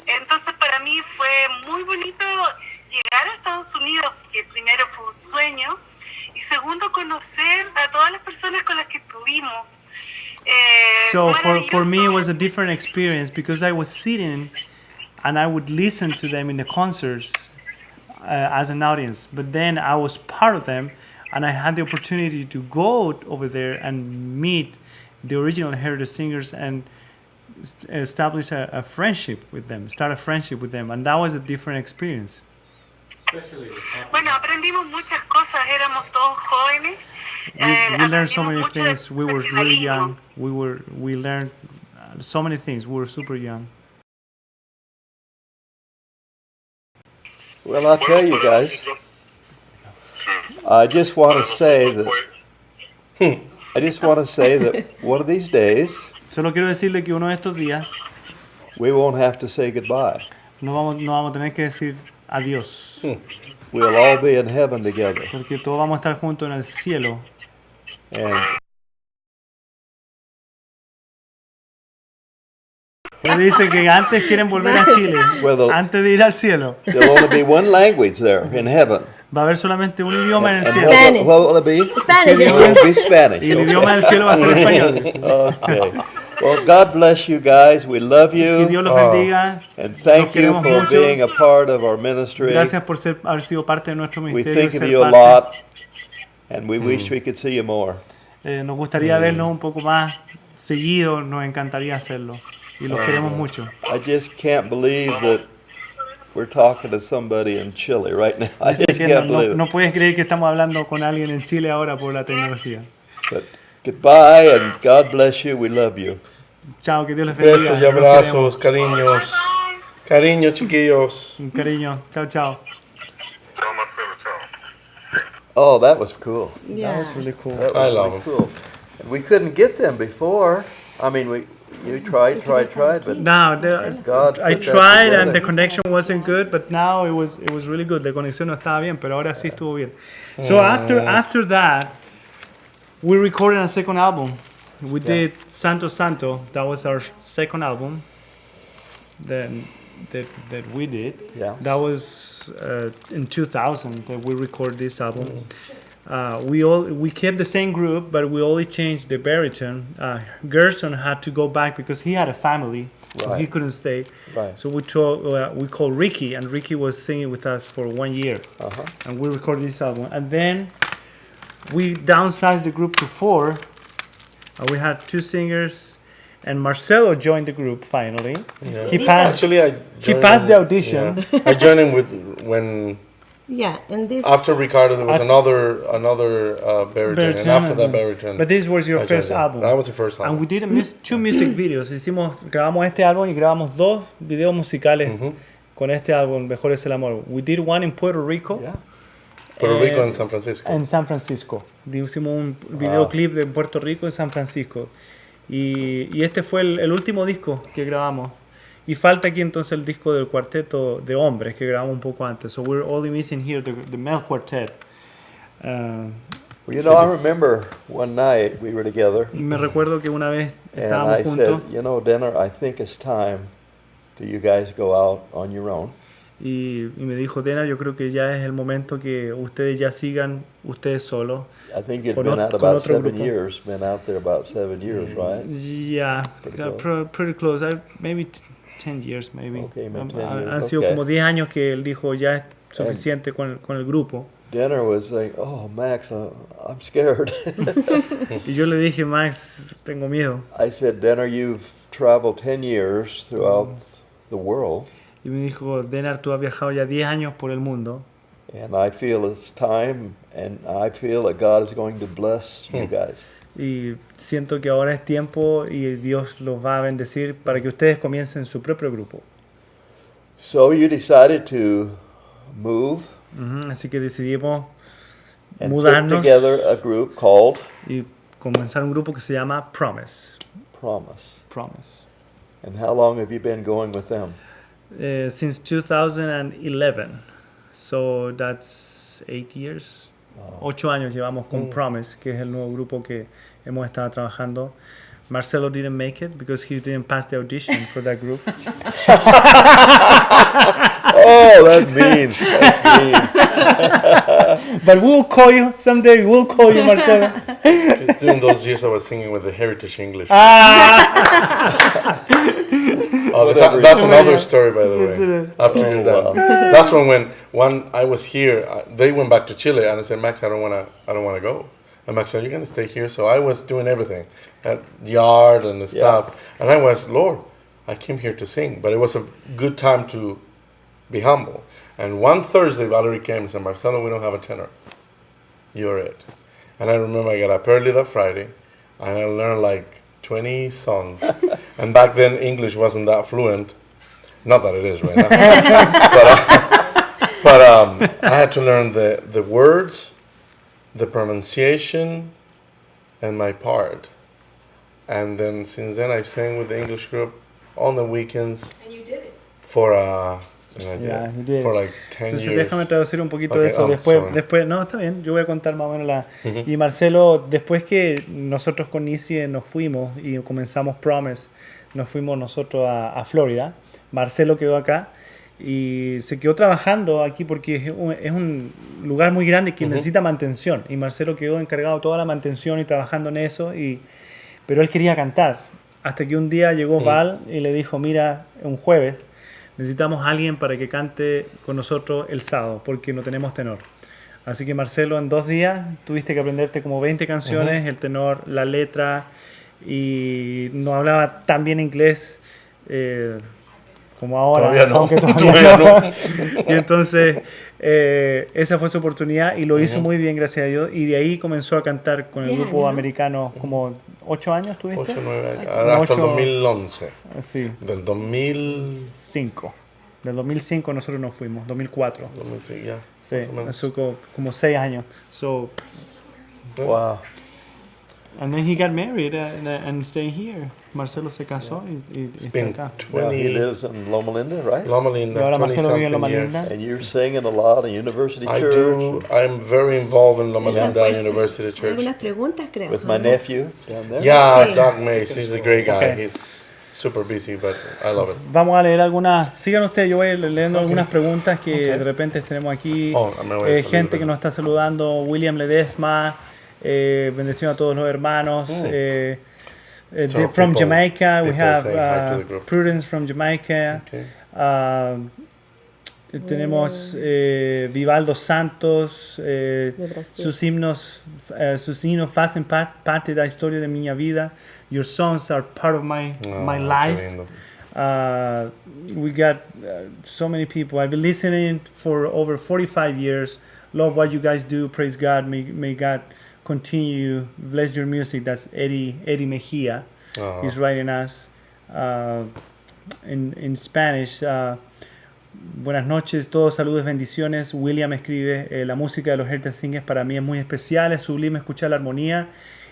Entonces, para mí fue muy bonito llegar a Estados Unidos, que primero fue un sueño, y segundo, conocer a todas las personas con las que estuvimos. So for me, it was a different experience because I was sitting and I would listen to them in the concerts as an audience. But then I was part of them and I had the opportunity to go over there and meet the original Heritage singers and establish a friendship with them, start a friendship with them. And that was a different experience. Bueno, aprendimos muchas cosas, éramos todos jóvenes. We learned so many Aprendimos mucho things. de We were really young. profesionalismo. We learned so many things. We were super young. Well, I'll tell you guys, I just want to say that one of these days Solo quiero decirle que uno de estos días we won't have to say goodbye. no vamos a tener que decir adiós. We'll all be in heaven together. Porque todos vamos a estar juntos en el cielo. And Él dice que antes quieren volver a Chile, antes de ir al cielo. there'll only be one language there in heaven. Va a haber solamente un idioma en el And cielo. what will it be? Spanish. It will be Spanish. Y el idioma del cielo va a ser español. Okay. Well, God bless you guys. We love Que you. Dios los bendiga. And thank you queremos for mucho. being a part of our ministry. Gracias por haber sido parte de nuestro We ministerio. think of ser you a parte. lot, and we wish we could see you more. Nos gustaría vernos un poco más seguido. Nos encantaría hacerlo. Y los queremos mucho. I just can't believe that we're talking to somebody in Chile right now. I Dice just que can't believe it. no puedes creer que estamos hablando con alguien en Chile ahora por la tecnología. But goodbye, and God bless you. We love you. Chao, que Dios les bendiga. Besos y los abrazos, cariños. Cariño, chiquillos. queremos. Un cariño. Chao, chao. Chao, Marcelo, chao. Oh, that was cool. Yeah. Really cool. That I was love really them. cool. And we couldn't get them before. I mean, you tried, but Now, God I put that tried and together. the connection wasn't good, but now it was really good. La conexión no estaba bien, pero ahora sí estuvo bien. So after that, we recorded a second album. We did Santo Santo. That was our second album. That we did. Yeah. That was in 2000 that we recorded this album. We kept the same group, but we only changed the baritone. Gerson had to go back because he had a family, so he Right. couldn't stay. Right. So we called Ricky, and Ricky was singing with us for 1 year, Uh-huh. and we recorded this album. And then we downsized the group to 4. We had 2 singers, and Marcelo joined the group finally. Yeah. He passed. Actually, I He joined passed him- the audition. yeah. I joined him when Yeah, and this. after Ricardo there was At- another baritone, and after that and- baritone. But this was your I first joined him. album. That was the first And album. we did 2 music videos. Grabamos este álbum y grabamos 2 videos musicales con este álbum, Mejor es el amor. We did one in Puerto Rico. Yeah. Puerto Rico and and San Francisco. En San Francisco. Hicimos un videoclip de Puerto Rico en San Francisco. Y este fue el último disco que grabamos. Y falta aquí entonces el disco del cuarteto de hombres que grabamos un poco antes. So we're only missing here the male quartet. Well, you know, I remember one night we were together, Y me recuerdo que una vez and estábamos I juntos. said, you know, Denar, I think it's time for you guys to go out on your own. y me dijo, Denar, yo creo que ya es el momento que ustedes ya sigan ustedes solos. I think you've Con been ot- out con about otro 7 grupo. years. Been out there about 7 years, right? Yeah, pretty close. Maybe 10 years, maybe. Okay, maybe 10 Han years, sido okay. como 10 años que él dijo ya es suficiente con el grupo. Denar was like, "Oh, Max, I'm scared." Y yo le dije, Max, tengo miedo. I said, "Denar, you've traveled 10 years throughout the world, Y me dijo, Denar, tú has viajado ya 10 años por el mundo. and I feel it's time, and I feel that God is going to bless you guys." Y siento que ahora es tiempo y Dios los va a bendecir para que ustedes comiencen su propio grupo. So you decided to move Así que decidimos and put mudarnos together a group called y comenzar un grupo que se llama Promise. Promise. And how long have you been going with them? Since 2011. So that's 8 years. 8 años llevamos con Promise, que es el nuevo grupo que hemos estado trabajando. Marcelo didn't make it because he didn't pass the audition for that group. Oh, that's mean. That's mean. But we'll call you someday. We'll call you, Marcelo. Because during those years I was singing with the Heritage English. Oh, that's another story, by the way. After you're done, that's when I was here. They went back to Chile, and I said, Max, I don't wanna go. And Max said, you're gonna stay here. So I was doing everything, at yard and the stuff, and I was, Lord, I came here to sing, but it was a good time to be humble. And one Thursday, Valerie came and said, Marcelo, we don't have a tenor. You're it. And I remember I got up early that Friday, and I learned like 20 songs. And back then, English wasn't that fluent. Not that it is right now. but I had to learn the words, the pronunciation, and my part. And then since then, I sang with the English group on the weekends. And you did it. For Yeah, you did. for like 10 Entonces years. déjame traducir un poquito Okay, de eso. sorry. Después, no, está bien, yo voy a contar más o menos la... Y Marcelo, después que nosotros con Izzie nos fuimos y comenzamos Promise, nos fuimos nosotros a Florida, Marcelo quedó acá y se quedó trabajando aquí porque es un lugar muy grande que necesita mantención, y Marcelo quedó encargado de toda la mantención y trabajando en eso, pero él quería cantar, hasta que un día llegó Val y le dijo, mira, un jueves necesitamos a alguien para que cante con nosotros el sábado, porque no tenemos tenor. Así que Marcelo, en 2 días tuviste que aprenderte como 20 canciones, el tenor, la letra, y no hablaba tan bien inglés como ahora. Todavía no. Aunque todavía no. Y entonces esa fue su oportunidad y lo hizo muy bien, gracias a Dios. Y de ahí comenzó a cantar con el 10 grupo años, ¿no? americano, como 8 años tuviste. 8 o 9 años. Como Hasta el 8, 2011. Sí. Del 2000. 5. Del 2005 nosotros nos fuimos, 2004. 2006, ya. Sí, Más o menos. eso como 6 años. So, Wow. and then he got married and stayed here. Marcelo se casó y It's está been acá. Now he 20. lives in Loma Linda, right? Loma Y Linda, ahora 20 Marcelo vive en something Loma years. Linda. And you're singing a lot at University I Church do. I'm very involved in Loma Esa Linda puede ser. University Hay Church. algunas preguntas, creo. with my ¿no? nephew down there. Yeah, Sí. Doug Mace. He's a great guy. Okay. He's super busy, but I love it. Vamos a leer algunas. Sigan ustedes, yo voy a ir leyendo algunas preguntas que de repente tenemos aquí. Oh, me voy a salir, Gente que pero- nos está saludando. William Ledesma. Bendición a todos los hermanos. So From people- Jamaica, we people have say hi to the group. Prudence from Jamaica. Okay. Tenemos Vivaldo Santos, Brasil. sus himnos hacen parte de la historia de mi vida. Your songs are part of my Qué life. lindo. We got so many people. I've been listening for over 45 years. Love what you guys do. Praise God. May God continue. Bless your music. That's Eddie Mejia. Uh-huh. He's writing us in Spanish. Buenas noches, todos saludos, bendiciones. William escribe, la música de los Heritage Singers para mí es muy especial, es sublime escuchar la armonía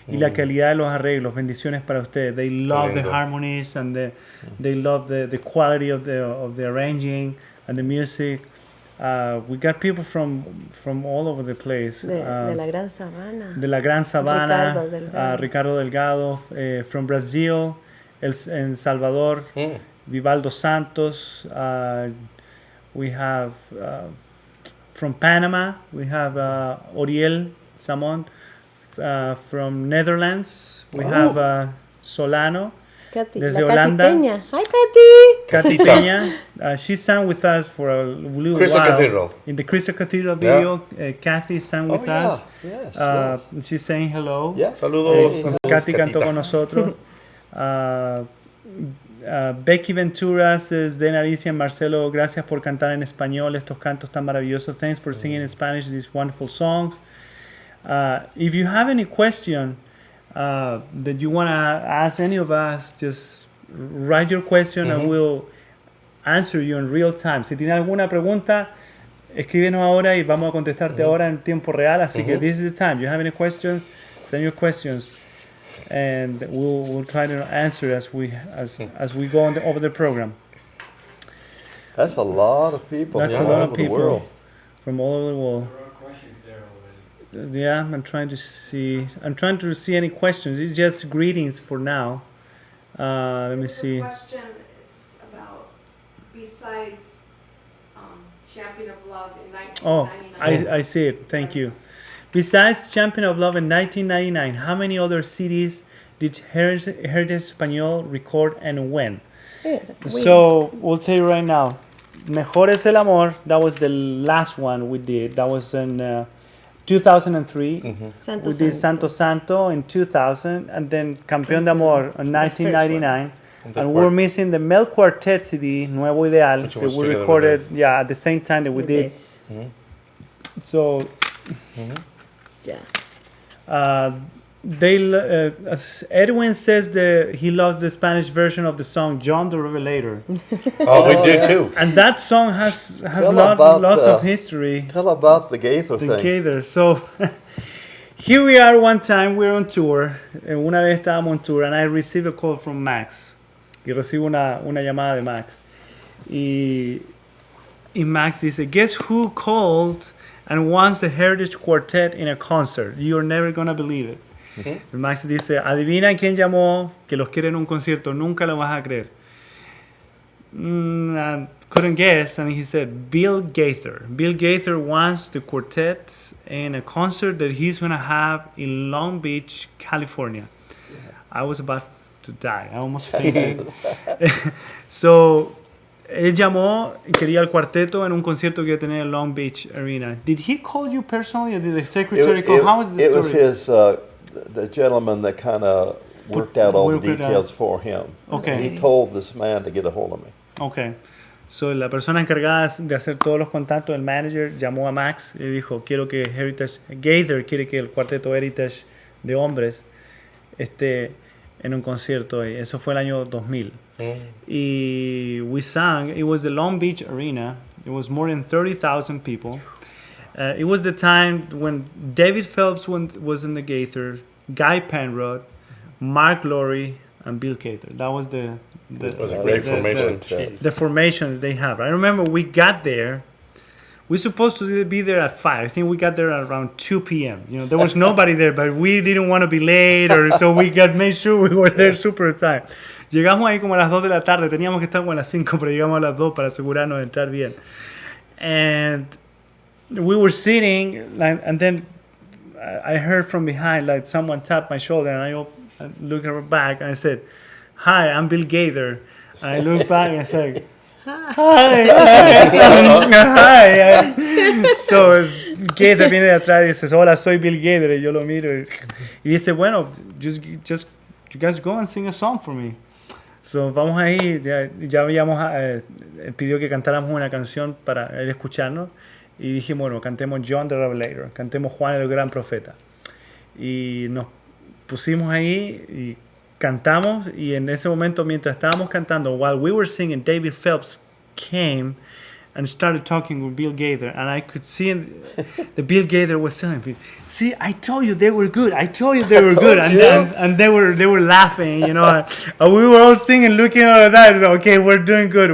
y la calidad de los arreglos. Bendiciones para ustedes. They love the lindo. harmonies and they love the quality of the arranging and the music. We got people from all over the place. De la Gran Sabana. De la Gran Sabana, Ricardo Delgado. Ricardo Delgado, from Brazil, El Salvador, Vivaldo Santos, We have from Panama, we have Oriel Samon. From Netherlands, we have Solano. Katy, Desde la Holanda. Katy Peña. Hi, Katy. Katy Peña. She sang with us for a little Crystal while. Cathedral. In the Crystal Cathedral video, Kathy sang with us. Yes. She's saying hello. Yeah. Saludos. Katy cantó Catita. con nosotros. Becky Ventura says, Denar Almonte and Marcelo, gracias por cantar en español estos cantos tan maravillosos. Thanks for singing in Spanish these wonderful songs. If you have any question that you want to ask any of us, just write your question and we'll answer you in real time. Si tienes alguna pregunta, escríbenos ahora y vamos a contestarte ahora en tiempo real. Así que this is the time. You have any questions? Send your questions, and we'll try to answer as we go over the program. That's a lot of people That's from a lot all of over the people world. from all over the world. Yeah, I'm trying to see any questions. It's just greetings for now. Let me see. The question is about, besides Champion of Love in Oh, 1999. I see it. Thank you. Besides Champion of Love in 1999, how many other CDs did Heritage Español record and when? So, we'll tell you right now. Mejor es el Amor, that was the last one we did. That was in 2003. Santo We did Santo Santo in 2000, and then Campeón de Amor in 1999. And we're missing the Mel Quartet CD, Nuevo Ideal, Which that was we together with recorded us. at the same time that we did. This. So, Yeah. as Edwin says that he loves the Spanish version of the song John the Revelator. Oh, we did too. And that song has Tell about, lots of history. Tell about the Gaither thing. Together. So here we are one time, we're on tour. Una vez estábamos on tour and I received a call from Max. Y recibo una llamada de Max. Y Max dice, guess who called and wants the Heritage Quartet in a concert? You're never gonna believe it. Max dice, adivina quién llamó que los quiere en un concierto, nunca lo vas a creer. I couldn't guess, and he said Bill Gaither. Bill Gaither wants the quartet in a concert that he's gonna have in Long Beach, California. I was about to die. I almost fainted. So él llamó y quería el cuarteto en un concierto que iba a tener en Long Beach Arena. Did he call you personally, or did the secretary call? How was the It story? was his, the gentleman that kind of worked out all the Worked it out. details for him. Okay. He told this man to get a hold of me. Okay. So la persona encargada de hacer todos los contactos, el manager, llamó a Max y dijo, quiero que Gaither quiere que el cuarteto Heritage de hombres esté en un concierto ahí. Eso fue el año 2000. Y we sang, it was the Long Beach Arena. It was more than 30,000 people. It was the time when David Phelps was in the Gaither, Guy Penrod, Mark Laurie, and Bill Gaither. That was the It was a great formation. the formation they have. I remember we got there. We supposed to be there at 5. I think we got there at around 2 p.m. You know, there was nobody there, but we didn't want to be late, or so we made sure we were there super time. Llegamos ahí como a las 2 de la tarde. Teníamos que estar como a las 5, pero llegamos a las 2 para asegurarnos de entrar bien. And we were sitting, and then I heard from behind, like someone tapped my shoulder, and I looked at her back, and I said, "Hi, I'm Bill Gaither." And I looked back and I said, "Hi." Hi. So Gaither viene de atrás y dice, "Hola, soy Bill Gaither." Y yo lo miro y dice, "Bueno, just you guys go and sing a song for me." So vamos ahí, ya habíamos pidió que cantáramos una canción para él escucharnos y dijimos, bueno, cantemos John the Revelator, cantemos Juan el Gran Profeta. Y nos pusimos ahí y cantamos, y en ese momento mientras estábamos cantando, while we were singing, David Phelps came and started talking with Bill Gaither, and I could see the Bill Gaither was telling me, "See, I told you they were good. I told you they were good," and they were laughing, you know. And we were all singing, looking at that. Okay, we're doing good.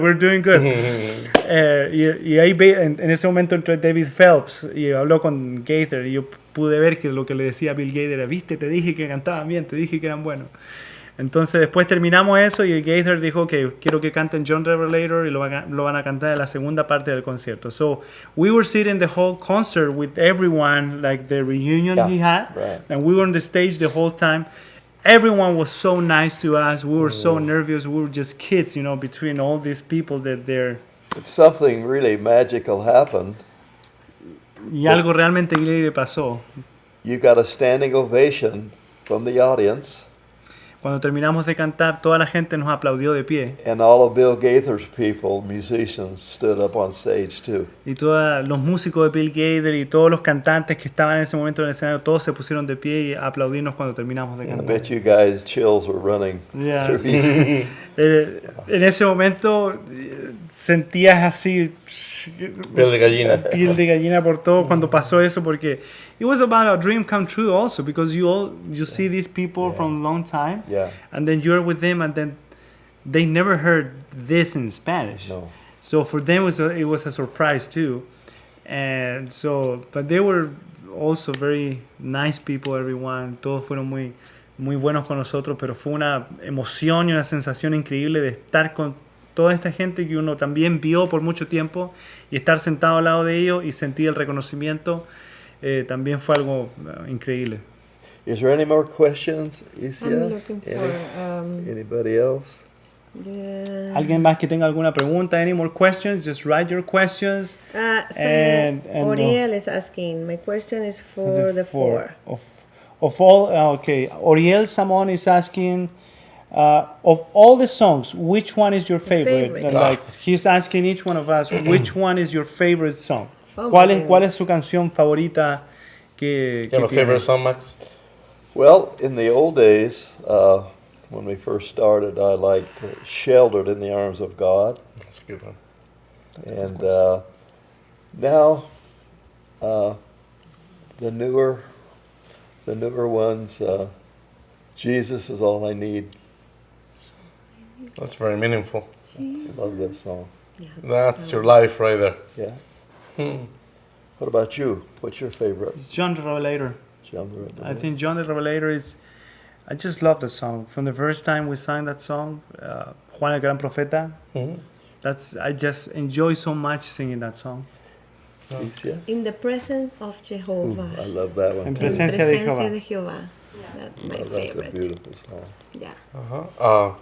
Y ahí en ese momento entró David Phelps y habló con Gaither, y yo pude ver que lo que le decía Bill Gaither era, "Viste, te dije que cantaban bien, te dije que eran buenos." Entonces después terminamos eso y Gaither dijo que quiero que canten John Revelator y lo van a cantar en la segunda parte del concierto. So we were sitting the whole concert with everyone, like the reunion he had, right. and we were on the stage the whole time. Everyone was so nice to us. We were so nervous. We were just kids, you know, between all these people that they're... Something really magical happened. Y algo realmente increíble pasó. You got a standing ovation from the audience. Cuando terminamos de cantar, toda la gente nos aplaudió de pie. And all of Bill Gaither's people, musicians, stood up on stage too. Y todos los músicos de Bill Gaither y todos los cantantes que estaban en ese momento en el escenario, todos se pusieron de pie y a aplaudirnos cuando terminamos de I cantar. bet you guys chills were running Yeah. through you. En ese momento sentías así Piel de gallina. piel de gallina por todo cuando pasó eso, porque it was about a dream come true also, because you see these people from a long time, Yeah. and then you're with them, and then they never heard this in Spanish. No. So for them it was a surprise too, and so but they were also very nice people, everyone. Todos fueron muy buenos con nosotros, pero fue una emoción y una sensación increíble de estar con toda esta gente que uno también vio por mucho tiempo y estar sentado al lado de ellos y sentir el reconocimiento. También fue algo increíble. Is there any more questions, Izzie? I'm looking for Anybody else? ¿Alguien más que tenga alguna pregunta? Any more questions? Just write your questions. And Oriel is asking. My question is for the four. Of all, okay. Oriel Samon is asking, of all the songs, which one is your favorite? favorite. Like he's asking each one of us, which one is your favorite song? Oh ¿Cuál my es su canción favorita que You have a tiene? favorite song, Max? Well, in the old days, when we first started, I liked "Sheltered in the Arms of God," That's a good one. and now the newer ones. Jesus is all I need. That's very meaningful. I love that song. That's your life right there. Yeah. What about you? What's your favorite It's John the Revelator. genre? I think John the Revelator is. I just love the song. From the first time we sang that song, Juan el Gran Profeta. I just enjoy so much singing that song. Izzie? In the presence of Jehovah. I love that one En too. presencia de Jehová. de Jehová. That's my That's a favorite. beautiful song. Yeah.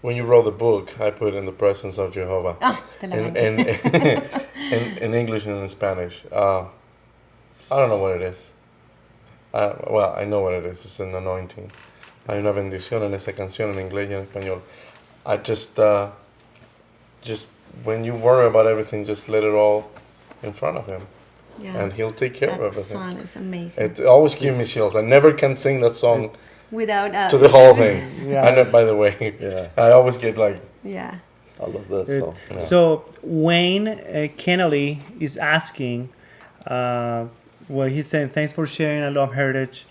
When you wrote the book, I put in the presence of Jehovah. Te la in, mandé. in English and in Spanish. I don't know what it is. Well, I know what it is. It's an anointing. Hay una bendición en esa canción en inglés y en español. I just when you worry about everything, just let it all in front of Him, Yeah. and He'll take care of That everything. song is amazing. It always gives me chills. I never can sing that song Without to the whole thing. Yeah. I know, by the way. Yeah. I always get like, Yeah. I love that song. So Wayne Kennelly is asking, well, he's saying, thanks for sharing. I love Heritage.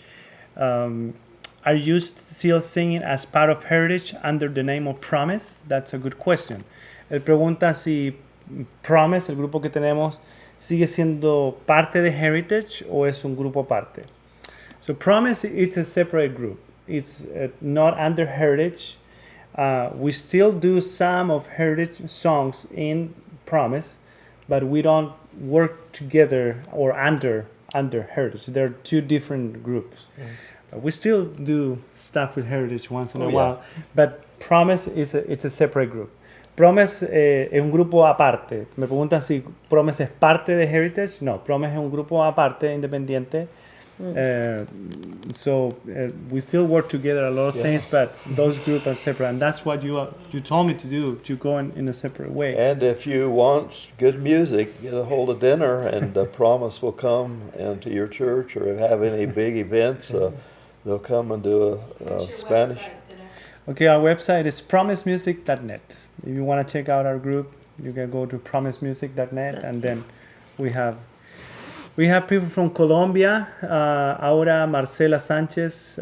Are you still singing as part of Heritage under the name of Promise? That's a good question. Él pregunta si Promise, el grupo que tenemos, sigue siendo parte de Heritage o es un grupo aparte. So Promise, it's a separate group. It's not under Heritage. We still do some of Heritage songs in Promise, but we don't work together or under Heritage. There are two different groups. We still do stuff with Heritage once in a while, but Promise it's a separate group. Promise es un grupo aparte. Me preguntan si Promise es parte de Heritage. No, Promise es un grupo aparte, independiente. So we still work together a lot of things, but those groups are separate, and that's what you told me to do, to go in a separate way. And if you want good music, get a hold of Denar, and Promise will come into your church, or have any big events, they'll come and do a Spanish. Okay, our website is promisemusic.net. If you want to check out our group, you can go to promisemusic.net, and then we have people from Colombia. Ahora Marcela Sánchez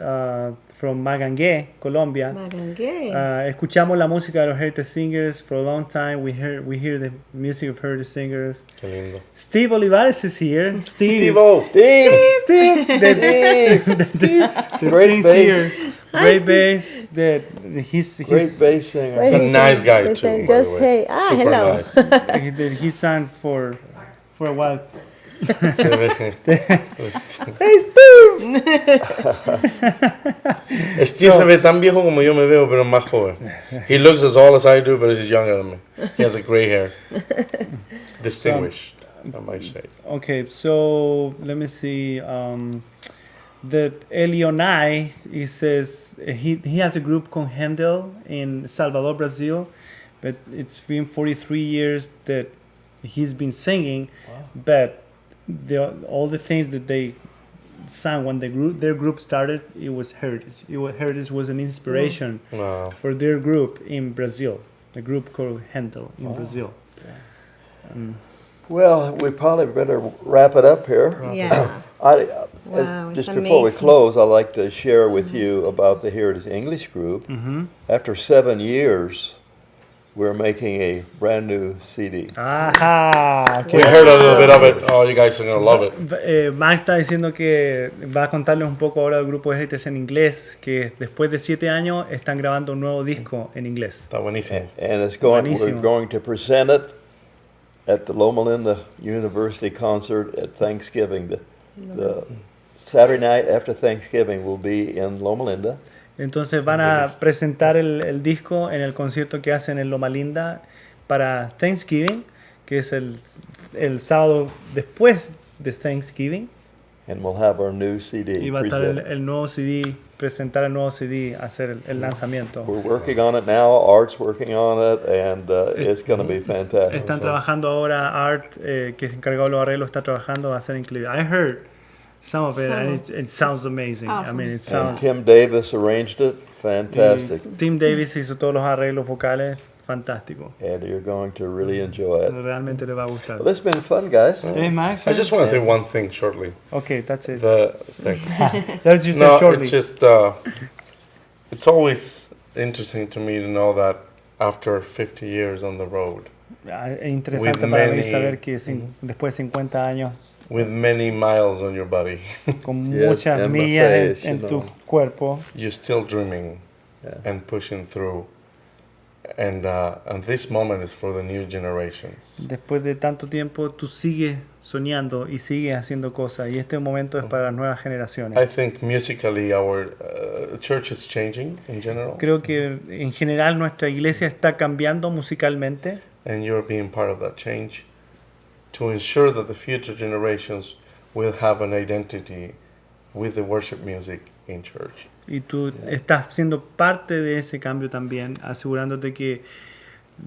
from Magangué, Colombia. Magangué. Escuchamos la música de los Heritage Singers for a long time. We hear the music of Heritage Singers. qué lindo. Steve Olivares is here. Steve Steve! that Great sings bass. here. great bass. Great bass singer. He's a nice guy They too. say, by just the way. hey, Super hello. nice. He sang for a while. Se ve- Hey, Steve. Steve se ve tan viejo como yo me veo, pero más joven. He looks as old as I do, but he's younger than me. He has a gray hair. Distinguished, I might say. Okay, so let me see. That Elionai, he says he has a group called Handel in Salvador, Brazil, but it's been 43 years that he's been singing, but all the things that they sang when their group started, it was Heritage. Heritage was an inspiration Wow. for their group in Brazil, a group called Handel in Brazil. Well, we probably better wrap it up here. Yeah. Wow, Just it's before we amazing. close, I'd like to share with you about the Heritage English Group. After 7 years, we're making a brand new CD. Ajá. We heard a little bit of it. Oh, you guys are going to love it. Max está diciendo que va a contarles un poco ahora del grupo Heritage en inglés, que después de 7 años están grabando un nuevo disco en inglés. Está buenísimo. And we're Buenísimo. going to present it at the Loma Linda University concert at Thanksgiving. The Saturday night after Thanksgiving will be in Loma Linda. Entonces van a presentar el disco en el concierto que hacen en Loma Linda para Thanksgiving, que es el sábado después de Thanksgiving. And we'll have our new CD. Y va a estar presented. el nuevo CD, presentar el nuevo CD, hacer el lanzamiento. We're working on it now. Art's working on it, and it's going to be fantastic. Están trabajando ahora, Art, que es encargado de los arreglos, está trabajando, va a ser increíble. I heard some of it, and it sounds amazing. I mean, it And sounds... Tim Davis arranged it. Fantastic. Tim Davis hizo todos los arreglos vocales, fantástico. And you're going to really enjoy it. Realmente le va a gustar. Well, it's been fun, guys. Hey, Max? I just want to say one thing shortly. Okay, that's it. Thanks. That's you said No, shortly. it's just, it's always interesting to me to know that after 50 years on the road, Es interesante With para mí many- saber que después de 50 años, with many miles on your body, con Yes, muchas and my millas face, en you tu know. cuerpo, you're still dreaming and pushing through. And this moment is for the new generations. después de tanto tiempo, tú sigues soñando y sigues haciendo cosas. Y este momento es para las nuevas generaciones. I think musically our church is changing in general, Creo que en general nuestra iglesia está cambiando musicalmente. and you're being part of that change to ensure that the future generations will have an identity with the worship music in church. Y tú estás siendo parte de ese cambio también, asegurándote que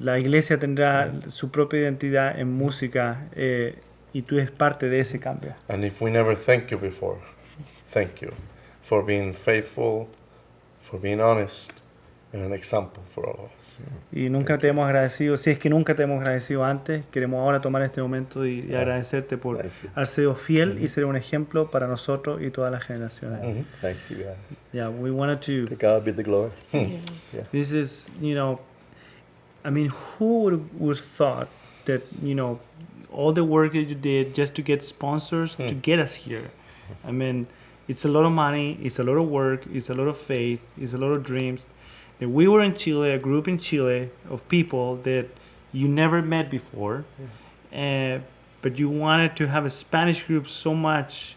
la iglesia tendrá su propia identidad en música y tú eres parte de ese cambio. And if we never thank you before, thank you for being faithful, for being honest, and an example for all of us. Y nunca te hemos agradecido, si es que nunca te hemos agradecido antes, queremos ahora tomar este momento y agradecerte por Thank you. haber sido fiel y ser un ejemplo para nosotros y todas las generaciones. Thank you, guys. Yeah, we wanted to... To God be the glory. This is, I mean, who would thought that, all the work that you did just to get sponsors to get us here? I mean, it's a lot of money, it's a lot of work, it's a lot of faith, it's a lot of dreams. And we were in Chile, a group in Chile of people that you never met before, but you wanted to have a Spanish group so much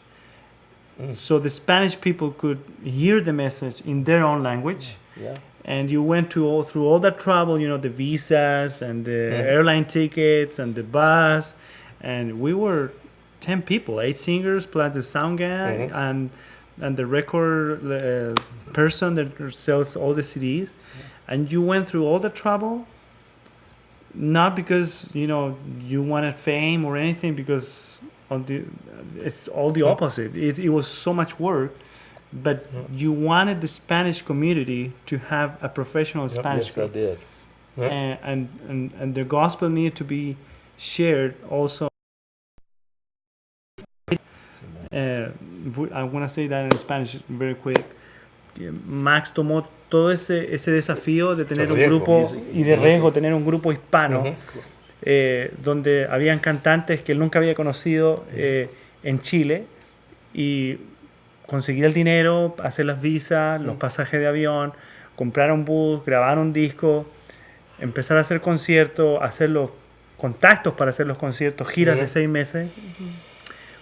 so the Spanish people could hear the message in their own language. Yeah. And you went through all that trouble, the visas and the airline tickets and the bus. And we were 10 people, 8 singers plus the sound guy and the record person that sells all the CDs. And you went through all the trouble, not because, you wanted fame or anything, because it's all the opposite. It was so much work. But you wanted the Spanish community to have a professional Spanish Yes, I group. did. And the gospel needed to be shared also. I want to say that in Spanish very quick. Max tomó todo ese desafío de tener un Riesgo. grupo y de riesgo, tener un grupo hispano, donde habían cantantes que él nunca había conocido en Chile, y conseguir el dinero, hacer las visas, los pasajes de avión, comprar un bus, grabar un disco, empezar a hacer conciertos, hacer los contactos para hacer los conciertos, giras de 6 meses.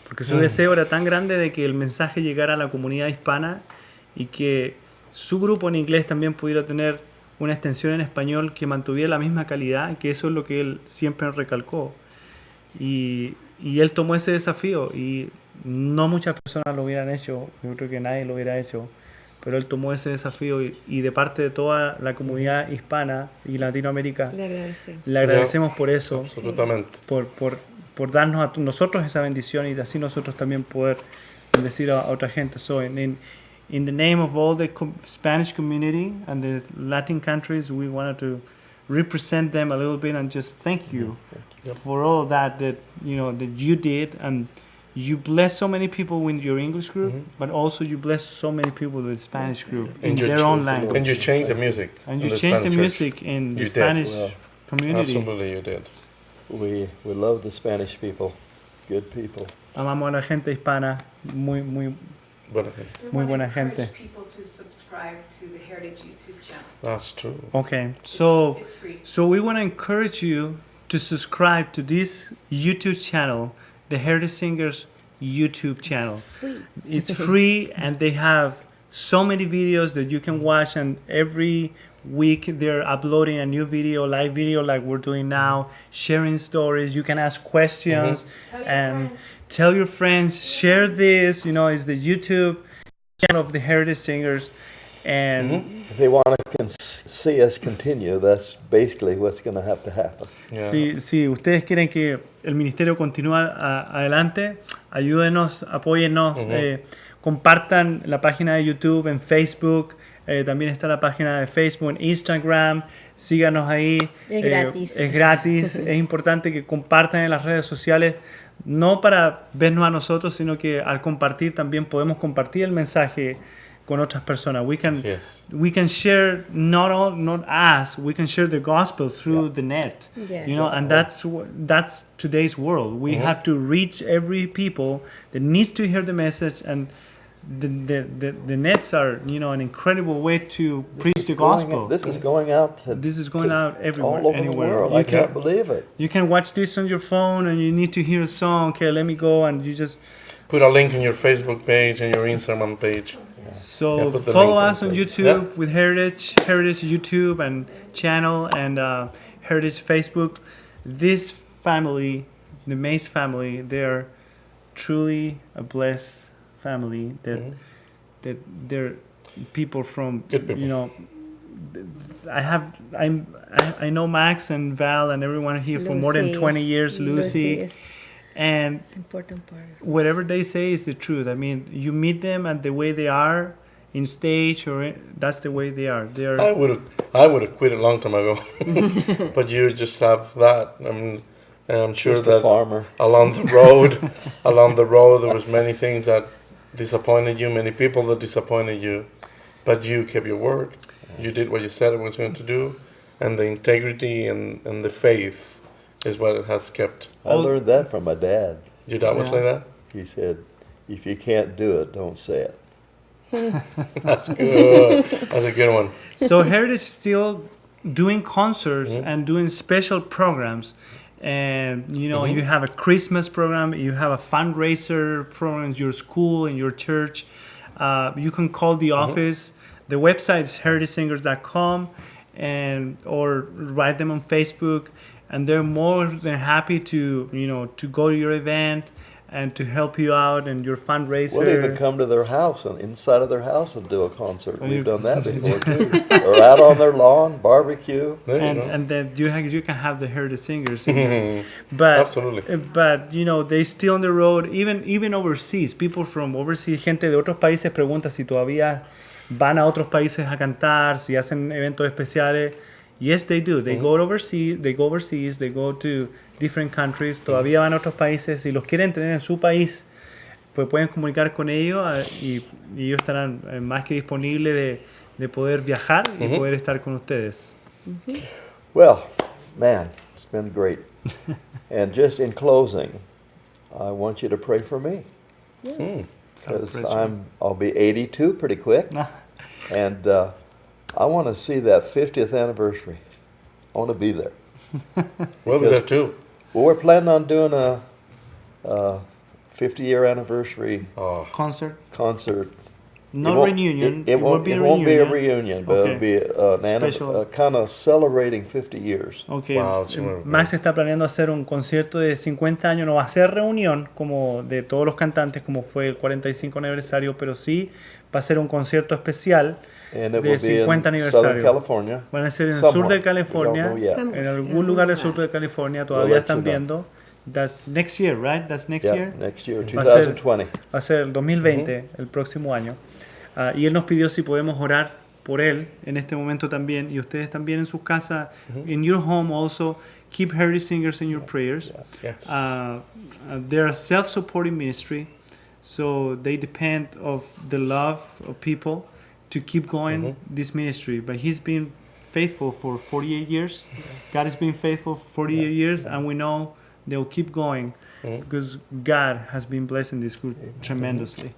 Porque su deseo era tan grande de que el mensaje llegara a la comunidad hispana y que su grupo en inglés también pudiera tener una extensión en español que mantuviera la misma calidad, que eso es lo que él siempre recalcó. Y él tomó ese desafío y no muchas personas lo hubieran hecho, yo creo que nadie lo hubiera hecho, pero él tomó ese desafío y de parte de toda la comunidad hispana y Latinoamérica le agradecemos por eso, Absolutamente. por darnos a nosotros esa bendición y así nosotros también poder bendecir a otra gente. So in the name of all the Spanish community and the Latin countries, we wanted to represent them a little bit and just thank you for all that you know that you did, and you bless so many people with your English group, but also you bless so many people with the Spanish group in their own language. And you changed the music. And you changed the music in the Spanish community. Absolutely, you did. We love the Spanish people, good people. Amamos a la gente hispana, muy buena gente. People to subscribe to the Heritage YouTube channel. That's true. Okay, so It's free. so we want to encourage you to subscribe to this YouTube channel, the Heritage Singers YouTube channel. It's free, and they have so many videos that you can watch, and every week they're uploading a new video, live video like we're doing now, sharing stories. You can ask questions and tell your friends, share this, you know, it's the YouTube channel of the Heritage Singers. And If they want to see us continue, that's basically what's going to have to happen. Yeah. si ustedes quieren que el ministerio continúe adelante, ayúdenos, apóyennos, compartan la página de YouTube, en Facebook. También está la página de Facebook, en Instagram. Síganos ahí. Es gratis. Es gratis. Es importante que compartan en las redes sociales, no para vernos a nosotros, sino que al compartir también podemos compartir el mensaje con otras personas. We can share not us. We can share the gospel through the net. Yes. You know, and that's today's world. We have to reach every people that needs to hear the message, and the nets are, you know, an incredible way to preach the gospel. This is going out everywhere, all over anywhere. the world. I can't believe it. You can watch this on your phone, and you need to hear a song. Okay, let me go, and you just Put a link on your Facebook page and your Instagram page. So put the follow link us on on YouTube with Heritage YouTube and channel, and Heritage Facebook. This family, the Mace family, they're truly a blessed family. That they're people from, Good people. you know. I know Max and Val and everyone here for more than 20 years. Lucy. And it's important part. Whatever they say is the truth. I mean, you meet them and the way they are in stage, that's the way they are. I would have quit a long time ago, but you just have that. I mean, and I'm sure Just a that farmer. along the road, there was many things that disappointed you, many people that disappointed you, but you kept your word. You did what you said it was going to do, and the integrity and the faith is what it has kept. I learned that from my dad. Your dad would say that? He said, if you can't do it, don't say it. That's good. That's a good one. So Heritage is still doing concerts and doing special programs. And, you know, you have a Christmas program, you have a fundraiser program in your school, in your church. You can call the office. The website is heritagesingers.com, or write them on Facebook. And they're more than happy to, you know, to go to your event and to help you out and your fundraiser. We'll even come to their house and inside of their house and do a concert. We've done that before too. Or out on their lawn, barbecue. And then you can have the Heritage Singers. But Absolutely. But you know, they still on the road, even overseas. People from overseas, gente de otros países pregunta si todavía van a otros países a cantar, si hacen eventos especiales. Yes, they do. They go overseas. They go to different countries. Todavía van a otros países. Si los quieren tener en su país, pues pueden comunicar con ellos y ellos estarán más que disponibles de poder viajar y poder estar con ustedes. Well, man, it's been great. And just in closing, I want you to pray for me. because I'll be 82 pretty quick, and I want to see that 50th anniversary. I want to be there. We'll be there too. Well, we're planning on doing a 50-year anniversary concert. No reunion. It won't be a reunion, but Okay. it'll be Special. kind of celebrating 50 years. Okay. Wow, Max está planeando hacer un concierto de 50 años. No va a ser reunión como de todos los cantantes, como fue el 45 aniversario, pero sí va a ser un concierto especial And it de will be 50 in Southern aniversario. California. Van a ser en el Somewhere. sur de We don't California, know yet. en algún lugar del sur de California. Todavía let están you know. viendo. That's next year, right? That's next Yeah, year. next year, Va a ser- 2020. Va a ser el 2020, el próximo año. Y él nos pidió si podemos orar por él en este momento también. Y ustedes también en sus casas, in your home also, keep Heritage Singers in your prayers. Yes. They're a self-supporting ministry, so they depend of the love of people to keep going this ministry. But he's been faithful for 48 years. God has been faithful for 48 years, and we know they'll keep going because God has been blessing this group tremendously.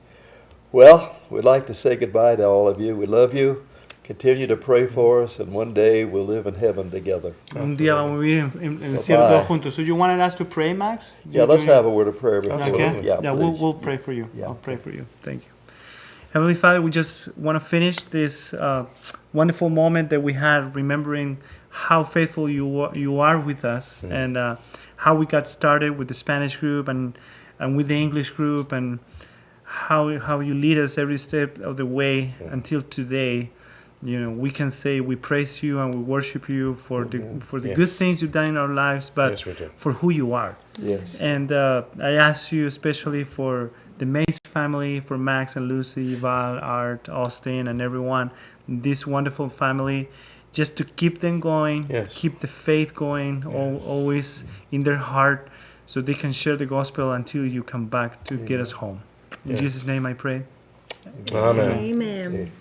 Well, we'd like to say goodbye to all of you. We love you. Continue to pray for us, and one day we'll live in heaven together. Un día vamos a vivir en el cielo todos juntos. So you wanted us to pray, Max? Yeah, let's have a word of prayer before. Okay. Yeah, please. we'll pray for you. Yeah, I'll pray for you. Thank you. Heavenly Father, we just want to finish this wonderful moment that we had, remembering how faithful you are with us, and how we got started with the Spanish group and with the English group, and how you lead us every step of the way until today. You know, we can say we praise you and we worship you for the good things you've done in our lives, but Yes, we do. for who you are. Yes. And I ask you especially for the Mace family, for Max and Lucy, Val, Art, Austin, and everyone, this wonderful family, just to keep them going, keep the faith going, always in their heart, so they can share the gospel until you come back to get us home. In Jesus' name I pray. Amen. Amen.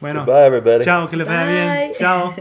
Bueno, Goodbye, everybody. chao, que les vaya bien. Bye. Chao.